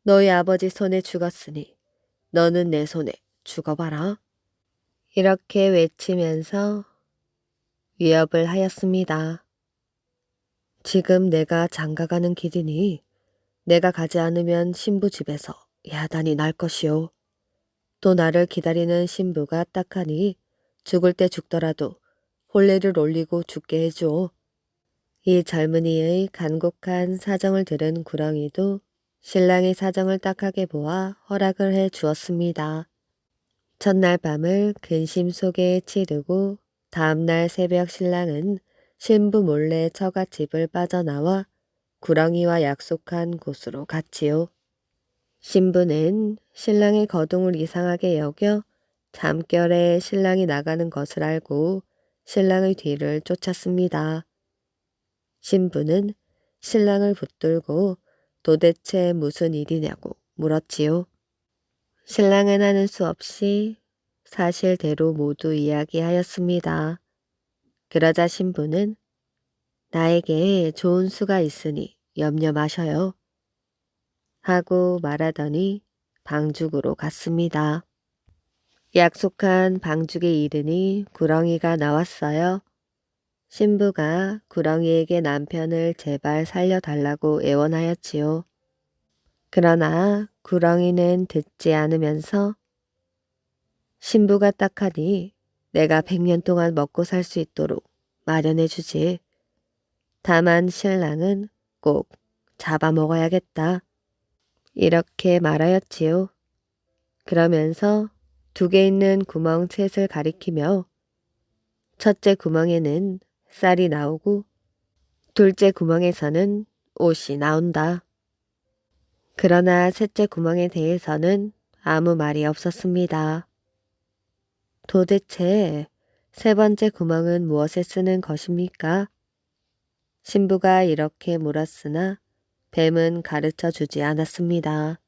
S1: 너희 아버지 손에 죽었으니 너는 내 손에 죽어봐라. 이렇게 외치면서 위협을 하였습니다. 지금 내가 장가가는 길이니 내가 가지 않으면 신부 집에서 야단이 날 것이오. 또 나를 기다리는 신부가 딱하니 죽을 때 죽더라도 혼례를 올리고 죽게 해줘. 이 젊은이의 간곡한 사정을 들은 구렁이도 신랑의 사정을 딱하게 보아 허락을 해 주었습니다. 첫날 밤을 근심 속에 치르고 다음날 새벽 신랑은 신부 몰래 처갓집을 빠져나와 구렁이와 약속한 곳으로 갔지요. 신부는 신랑의 거동을 이상하게 여겨 잠결에 신랑이 나가는 것을 알고 신랑의 뒤를 쫓았습니다. 신부는 신랑을 붙들고 도대체 무슨 일이냐고 물었지요. 신랑은 하는 수 없이 사실대로 모두 이야기하였습니다. 그러자 신부는 나에게 좋은 수가 있으니 염려 마셔요. 하고 말하더니 방죽으로 갔습니다. 약속한 방죽에 이르니 구렁이가 나왔어요. 신부가 구렁이에게 남편을 제발 살려달라고 애원하였지요. 그러나 구렁이는 듣지 않으면서 신부가 딱하니 내가 100년 동안 먹고 살 수 있도록 마련해 주지. 다만 신랑은 꼭 잡아먹어야겠다. 이렇게 말하였지요. 그러면서 2개 있는 구멍 셋을 가리키며 첫째 구멍에는 쌀이 나오고 둘째 구멍에서는 옷이 나온다. 그러나 셋째 구멍에 대해서는 아무 말이 없었습니다. 도대체 3번째 구멍은 무엇에 쓰는 것입니까? 신부가 이렇게 물었으나 뱀은 가르쳐 주지 않았습니다.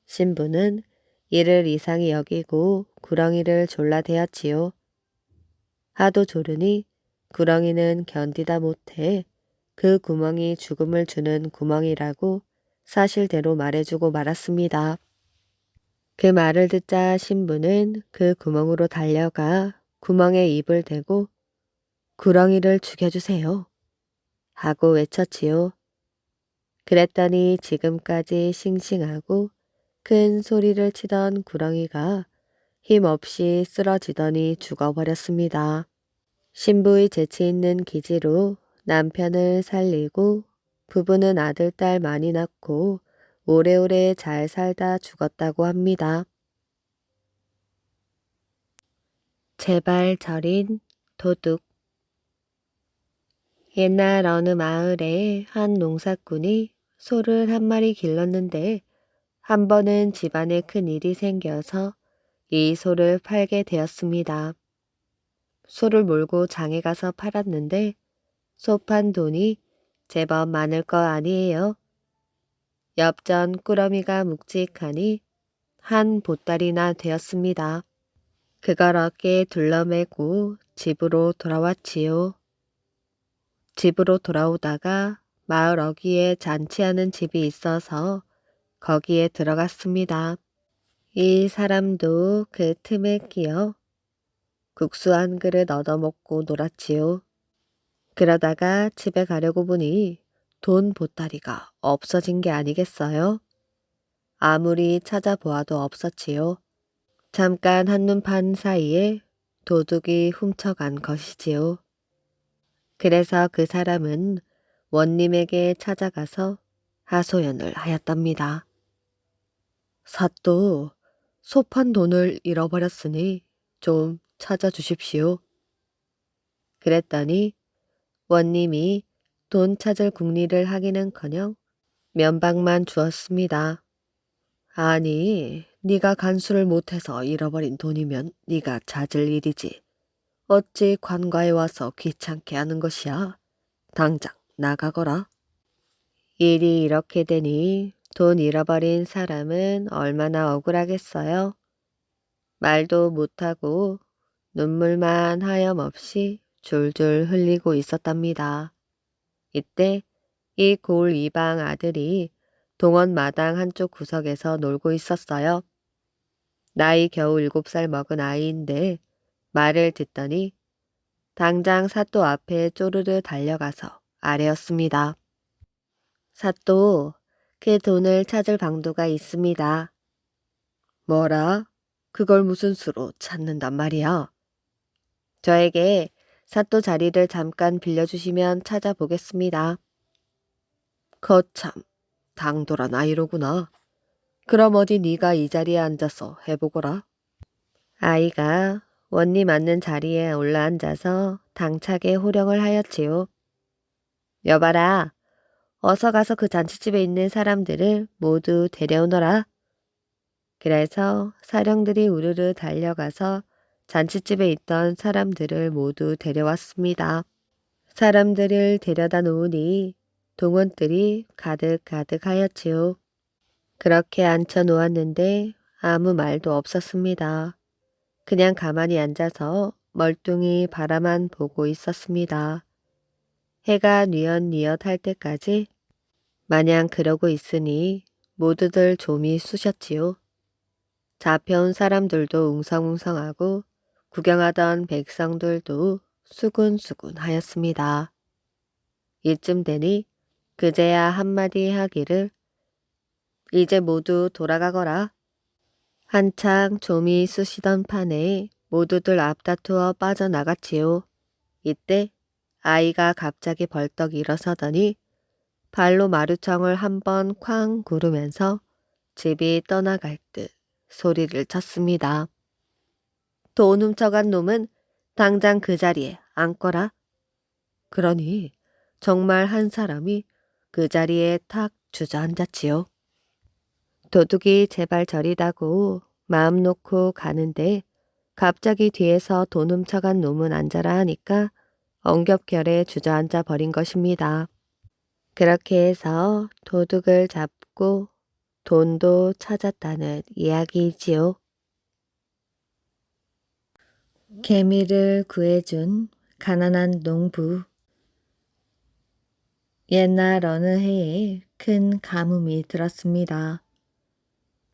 S1: 신부는 이를 이상히 여기고 구렁이를 졸라대었지요. 하도 졸으니 구렁이는 견디다 못해 그 구멍이 죽음을 주는 구멍이라고 사실대로 말해주고 말았습니다. 그 말을 듣자 신부는 그 구멍으로 달려가 구멍에 입을 대고 구렁이를 죽여주세요 하고 외쳤지요. 그랬더니 지금까지 싱싱하고 큰 소리를 치던 구렁이가 힘없이 쓰러지더니 죽어버렸습니다. 신부의 재치 있는 기지로 남편을 살리고 부부는 아들, 딸 많이 낳고 오래오래 잘 살다 죽었다고 합니다. 제발 저린 도둑. 옛날 어느 마을에 한 농사꾼이 소를 한 마리 길렀는데 한 번은 집안에 큰 일이 생겨서 이 소를 팔게 되었습니다. 소를 몰고 장에 가서 팔았는데 소 판 돈이 제법 많을 거 아니에요. 엽전 꾸러미가 묵직하니 한 보따리나 되었습니다. 그걸 어깨에 둘러매고 집으로 돌아왔지요. 집으로 돌아오다가 마을 어귀에 잔치하는 집이 있어서 거기에 들어갔습니다. 이 사람도 그 틈에 끼어 국수 한 그릇 얻어먹고 놀았지요. 그러다가 집에 가려고 보니 돈 보따리가 없어진 게 아니겠어요? 아무리 찾아보아도 없었지요. 잠깐 한눈 판 사이에 도둑이 훔쳐간 것이지요. 그래서 그 사람은 원님에게 찾아가서 하소연을 하였답니다. 사또, 소 판 돈을 잃어버렸으니 좀 찾아주십시오. 그랬더니 원님이 돈 찾을 궁리를 하기는커녕 면박만 주었습니다. 아니, 네가 간수를 못해서 잃어버린 돈이면 네가 찾을 일이지. 어찌 관과에 와서 귀찮게 하는 것이야. 당장 나가거라. 일이 이렇게 되니 돈 잃어버린 사람은 얼마나 억울하겠어요. 말도 못하고 눈물만 하염없이 줄줄 흘리고 있었답니다. 이때 이 고을 이방 아들이 동원 마당 한쪽 구석에서 놀고 있었어요. 나이 겨우 7살 먹은 아이인데 말을 듣더니 당장 사또 앞에 쪼르르 달려가서 아뢰었습니다. 사또, 그 돈을 찾을 방도가 있습니다. 뭐라? 그걸 무슨 수로 찾는단 말이야? 저에게 사또 자리를 잠깐 빌려주시면 찾아보겠습니다. 거참, 당돌한 아이로구나. 그럼 어디 네가 이 자리에 앉아서 해보거라. 아이가 원님 앉는 자리에 올라앉아서 당차게 호령을 하였지요. 여봐라, 어서 가서 그 잔치집에 있는 사람들을 모두 데려오너라. 그래서 사령들이 우르르 달려가서 잔치집에 있던 사람들을 모두 데려왔습니다. 사람들을 데려다 놓으니 동원들이 가득가득하였지요. 그렇게 앉혀 놓았는데 아무 말도 없었습니다. 그냥 가만히 앉아서 멀뚱히 바라만 보고 있었습니다. 해가 뉘엿뉘엿 할 때까지 마냥 그러고 있으니 모두들 좀이 쑤셨지요. 잡혀온 사람들도 웅성웅성하고 구경하던 백성들도 수군수군 하였습니다. 이쯤 되니 그제야 한마디 하기를 이제 모두 돌아가거라. 한창 좀이 쑤시던 판에 모두들 앞다투어 빠져나갔지요. 이때 아이가 갑자기 벌떡 일어서더니 발로 마루청을 한번 쾅 구르면서 집이 떠나갈 듯 소리를 쳤습니다. 돈 훔쳐간 놈은 당장 그 자리에 앉거라. 그러니 정말 한 사람이 그 자리에 탁 주저앉았지요. 도둑이 제발 저리다고 마음 놓고 가는데 갑자기 뒤에서 돈 훔쳐간 놈은 앉아라 하니까 엉겹결에 주저앉아 버린 것입니다. 그렇게 해서 도둑을 잡고 돈도 찾았다는 이야기이지요. 개미를 구해준 가난한 농부. 옛날 어느 해에 큰 가뭄이 들었습니다.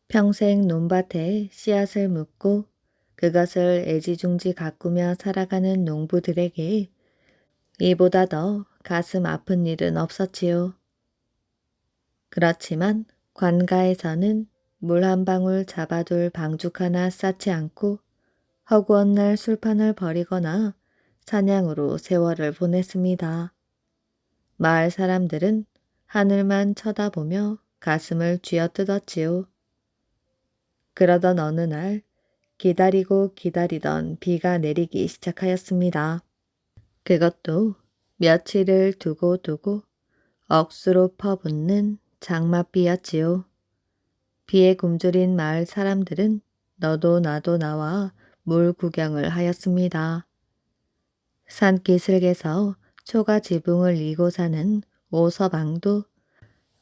S1: 평생 논밭에 씨앗을 묻고 그것을 애지중지 가꾸며 살아가는 농부들에게 이보다 더 가슴 아픈 일은 없었지요. 그렇지만 관가에서는 물 한 방울 잡아둘 방죽 하나 쌓지 않고 허구한 날 술판을 벌이거나 사냥으로 세월을 보냈습니다. 마을 사람들은 하늘만 쳐다보며 가슴을 쥐어뜯었지요. 그러던 어느 날 기다리고 기다리던 비가 내리기 시작하였습니다. 그것도 며칠을 두고 억수로 퍼붓는 장맛비였지요. 비에 굶주린 마을 사람들은 너도 나도 나와 물 구경을 하였습니다. 산기슭에서 초가 지붕을 이고 사는 오서방도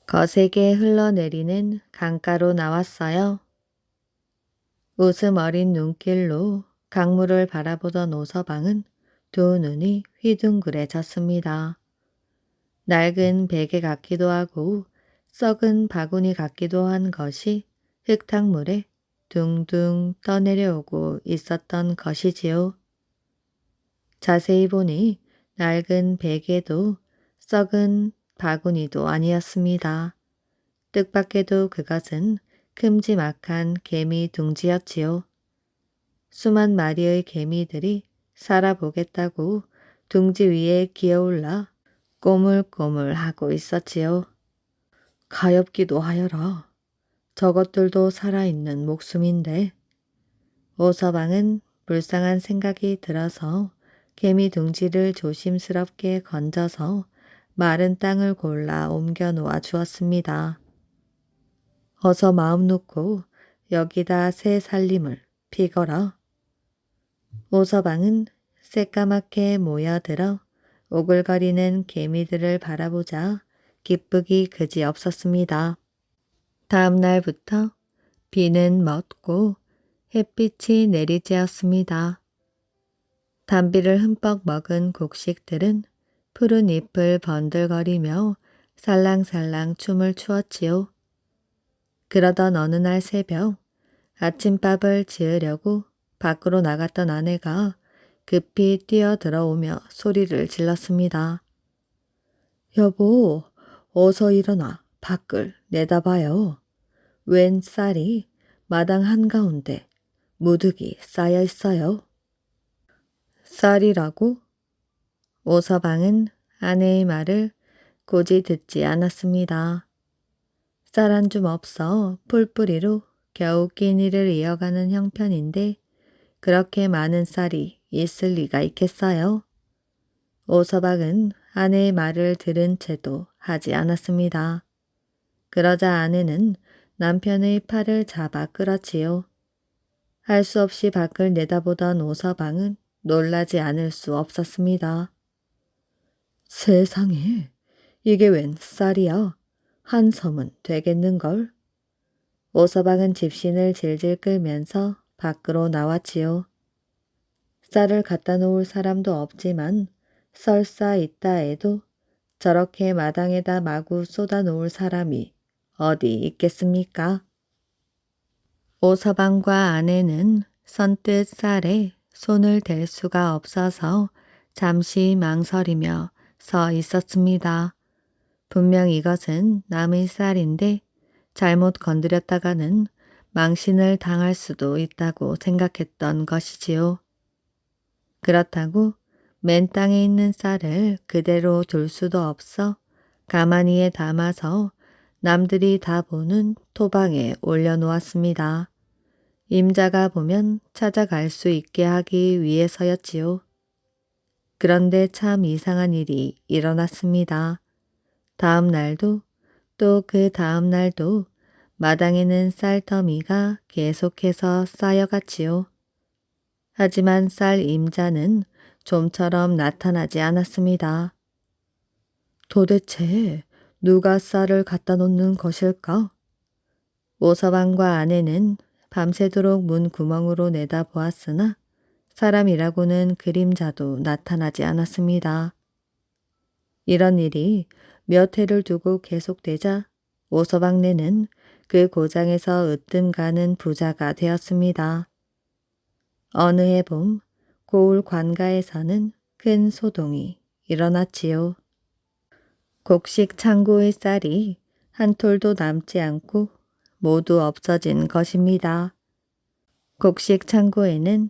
S1: 거세게 흘러내리는 강가로 나왔어요. 웃음 어린 눈길로 강물을 바라보던 오서방은 두 눈이 휘둥그레졌습니다. 낡은 베개 같기도 하고 썩은 바구니 같기도 한 것이 흙탕물에 둥둥 떠내려오고 있었던 것이지요. 자세히 보니 낡은 베개도 썩은 바구니도 아니었습니다. 뜻밖에도 그것은 큼지막한 개미 둥지였지요. 수만 마리의 개미들이 살아보겠다고 둥지 위에 기어올라 꼬물꼬물하고 있었지요. 가엾기도 하여라. 저것들도 살아있는 목숨인데. 오서방은 불쌍한 생각이 들어서 개미 둥지를 조심스럽게 건져서 마른 땅을 골라 옮겨 놓아 주었습니다. 어서 마음 놓고 여기다 새 살림을 피거라. 오서방은 새까맣게 모여들어 오글거리는 개미들을 바라보자 기쁘기 그지 없었습니다. 다음 날부터 비는 멎고 햇빛이 내리쬐었습니다. 단비를 흠뻑 먹은 곡식들은 푸른 잎을 번들거리며 살랑살랑 춤을 추었지요. 그러던 어느 날 새벽 아침밥을 지으려고 밖으로 나갔던 아내가 급히 뛰어들어오며 소리를 질렀습니다. 여보, 어서 일어나 밖을 내다봐요. 웬 쌀이 마당 한가운데 무득이 쌓여 있어요. 쌀이라고? 오서방은 아내의 말을 고지 듣지 않았습니다. 쌀 한 줌 없어 풀뿌리로 겨우 끼니를 이어가는 형편인데 그렇게 많은 쌀이 있을 리가 있겠어요? 오서방은 아내의 말을 들은 채도 하지 않았습니다. 그러자 아내는 남편의 팔을 잡아 끌었지요. 할 수 없이 밖을 내다보던 오서방은 놀라지 않을 수 없었습니다. 세상에, 이게 웬 쌀이야? 한 섬은 되겠는걸? 오서방은 집신을 질질 끌면서 밖으로 나왔지요. 쌀을 갖다 놓을 사람도 없지만 설사 있다 해도 저렇게 마당에다 마구 쏟아 놓을 사람이 어디 있겠습니까? 오서방과 아내는 선뜻 쌀에 손을 댈 수가 없어서 잠시 망설이며 서 있었습니다. 분명 이것은 남의 쌀인데 잘못 건드렸다가는 망신을 당할 수도 있다고 생각했던 것이지요. 그렇다고 맨 땅에 있는 쌀을 그대로 둘 수도 없어 가마니에 담아서 남들이 다 보는 토방에 올려놓았습니다. 임자가 보면 찾아갈 수 있게 하기 위해서였지요. 그런데 참 이상한 일이 일어났습니다. 다음 날도 또 그 다음 날도 마당에는 쌀더미가 계속해서 쌓여갔지요. 하지만 쌀 임자는 좀처럼 나타나지 않았습니다. 도대체 누가 쌀을 갖다 놓는 것일까? 오서방과 아내는 밤새도록 문 구멍으로 내다보았으나 사람이라고는 그림자도 나타나지 않았습니다. 이런 일이 몇 해를 두고 계속되자 오서방네는 그 고장에서 으뜸 가는 부자가 되었습니다. 어느 해 봄 고을 관가에서는 큰 소동이 일어났지요. 곡식 창고의 쌀이 한 톨도 남지 않고 모두 없어진 것입니다. 곡식 창고에는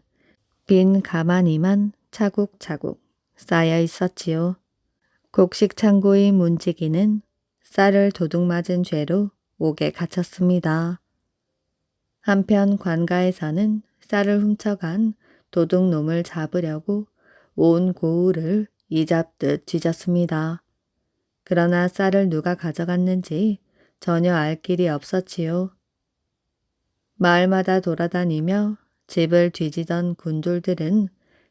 S1: 빈 가마니만 차곡차곡 쌓여 있었지요. 곡식 창고의 문지기는 쌀을 도둑맞은 죄로 옥에 갇혔습니다. 한편 관가에서는 쌀을 훔쳐간 도둑놈을 잡으려고 온 고을을 이잡듯 뒤졌습니다. 그러나 쌀을 누가 가져갔는지 전혀 알 길이 없었지요. 마을마다 돌아다니며 집을 뒤지던 군졸들은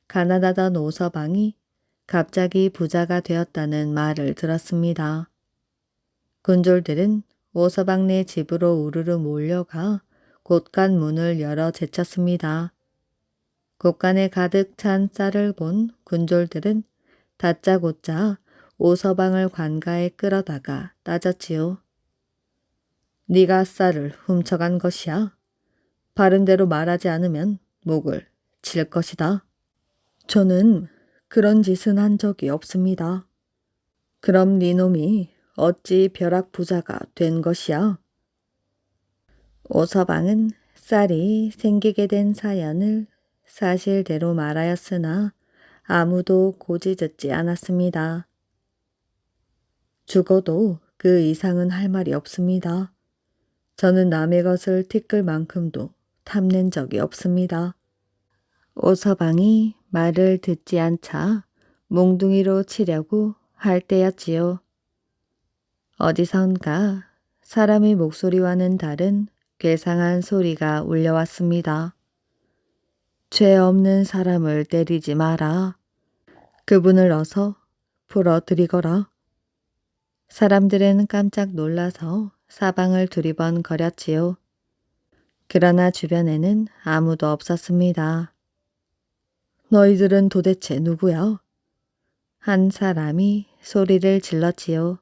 S1: 가난하던 오서방이 갑자기 부자가 되었다는 말을 들었습니다. 군졸들은 오서방네 집으로 우르르 몰려가 곳간 문을 열어 제쳤습니다. 곳간에 가득 찬 쌀을 본 군졸들은 다짜고짜 오서방을 관가에 끌어다가 따졌지요. 네가 쌀을 훔쳐간 것이야. 바른 대로 말하지 않으면 목을 칠 것이다. 저는 그런 짓은 한 적이 없습니다. 그럼 네 놈이 어찌 벼락 부자가 된 것이야? 오서방은 쌀이 생기게 된 사연을 사실대로 말하였으나 아무도 고지듣지 않았습니다. 죽어도 그 이상은 할 말이 없습니다. 저는 남의 것을 티끌 만큼도 탐낸 적이 없습니다. 오서방이 말을 듣지 않자 몽둥이로 치려고 할 때였지요. 어디선가 사람의 목소리와는 다른 괴상한 소리가 울려왔습니다. 죄 없는 사람을 때리지 마라. 그분을 어서 풀어드리거라. 사람들은 깜짝 놀라서 사방을 두리번거렸지요. 그러나 주변에는 아무도 없었습니다. 너희들은 도대체 누구야? 한 사람이 소리를 질렀지요.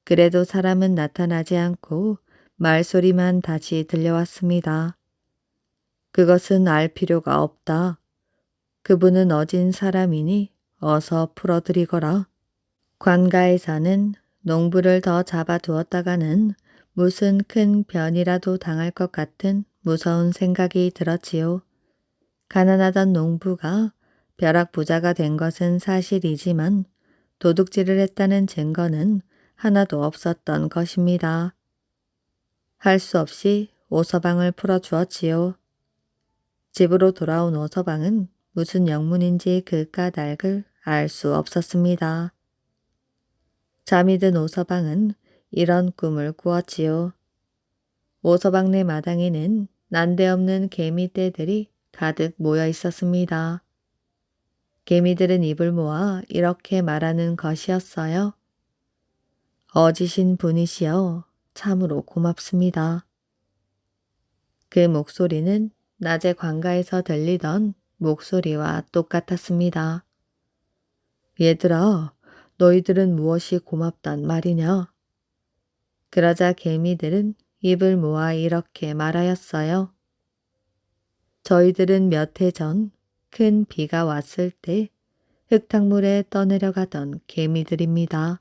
S1: 그래도 사람은 나타나지 않고 말소리만 다시 들려왔습니다. 그것은 알 필요가 없다. 그분은 어진 사람이니 어서 풀어드리거라. 관가에서는 농부를 더 잡아두었다가는 무슨 큰 변이라도 당할 것 같은 무서운 생각이 들었지요. 가난하던 농부가 벼락 부자가 된 것은 사실이지만 도둑질을 했다는 증거는 하나도 없었던 것입니다. 할 수 없이 오서방을 풀어주었지요. 집으로 돌아온 오서방은 무슨 영문인지 그 까닭을 알 수 없었습니다. 잠이 든 오서방은 이런 꿈을 꾸었지요. 오서방네 마당에는 난데없는 개미떼들이 가득 모여 있었습니다. 개미들은 입을 모아 이렇게 말하는 것이었어요. 어지신 분이시여 참으로 고맙습니다. 그 목소리는 낮에 관가에서 들리던 목소리와 똑같았습니다. 얘들아, 너희들은 무엇이 고맙단 말이냐? 그러자 개미들은 입을 모아 이렇게 말하였어요. 저희들은 몇 해 전 큰 비가 왔을 때 흙탕물에 떠내려가던 개미들입니다.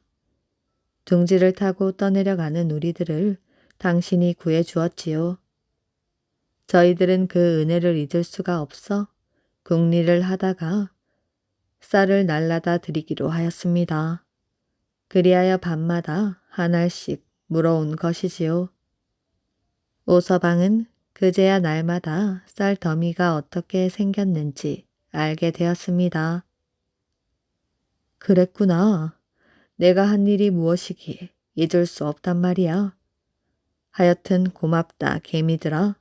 S1: 둥지를 타고 떠내려가는 우리들을 당신이 구해 주었지요. 저희들은 그 은혜를 잊을 수가 없어 궁리를 하다가 쌀을 날라다 드리기로 하였습니다. 그리하여 밤마다 한 알씩 물어온 것이지요. 오서방은 그제야 날마다 쌀 더미가 어떻게 생겼는지 알게 되었습니다. 그랬구나. 내가 한 일이 무엇이기에 잊을 수 없단 말이야. 하여튼 고맙다, 개미들아.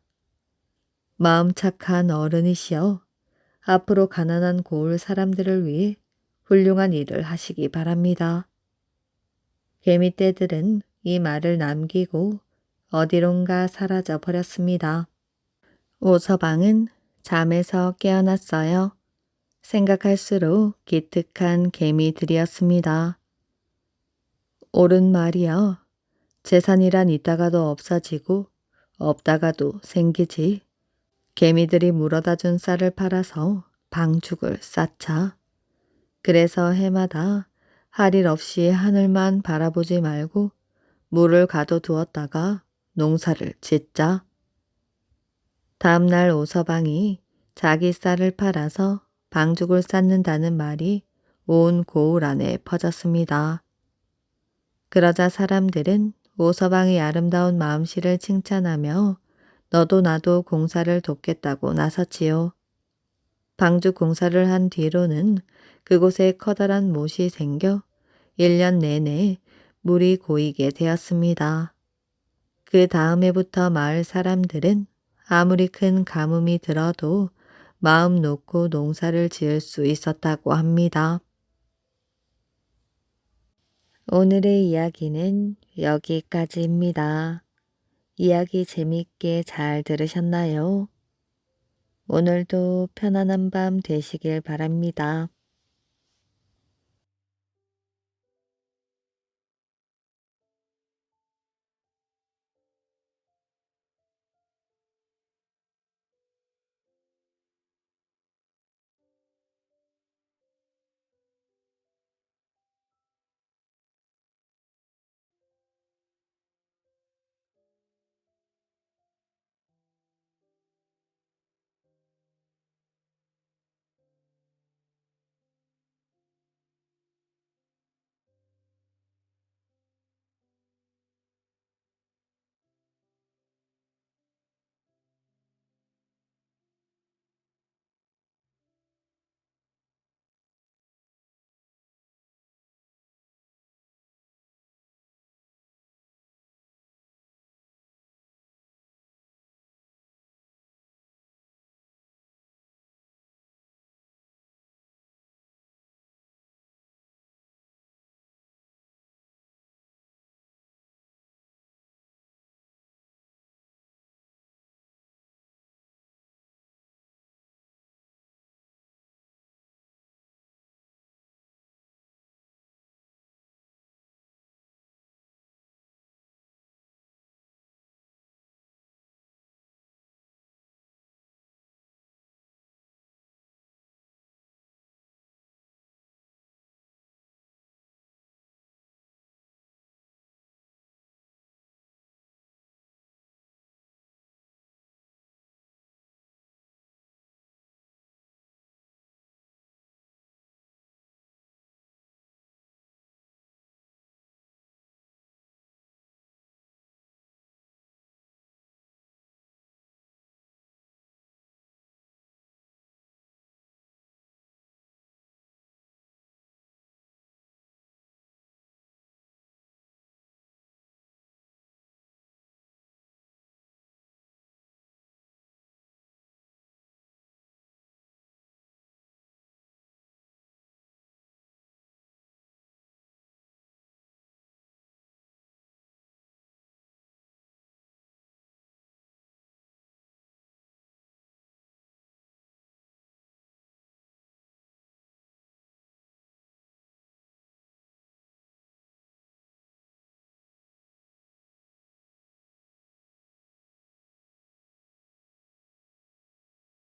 S1: 마음 착한 어른이시여. 앞으로 가난한 고을 사람들을 위해 훌륭한 일을 하시기 바랍니다. 개미떼들은 이 말을 남기고 어디론가 사라져 버렸습니다. 오서방은 잠에서 깨어났어요. 생각할수록 기특한 개미들이었습니다. 옳은 말이야. 재산이란 있다가도 없어지고 없다가도 생기지. 개미들이 물어다 준 쌀을 팔아서 방죽을 쌓자. 그래서 해마다 할 일 없이 하늘만 바라보지 말고 물을 가둬두었다가 농사를 짓자. 다음 날 오서방이 자기 쌀을 팔아서 방죽을 쌓는다는 말이 온 고을 안에 퍼졌습니다. 그러자 사람들은 오서방의 아름다운 마음씨를 칭찬하며 너도 나도 공사를 돕겠다고 나섰지요. 방죽 공사를 한 뒤로는 그곳에 커다란 못이 생겨 1년 내내 물이 고이게 되었습니다. 그 다음 해부터 마을 사람들은 아무리 큰 가뭄이 들어도 마음 놓고 농사를 지을 수 있었다고 합니다. 오늘의 이야기는 여기까지입니다. 이야기 재밌게 잘 들으셨나요? 오늘도 편안한 밤 되시길 바랍니다.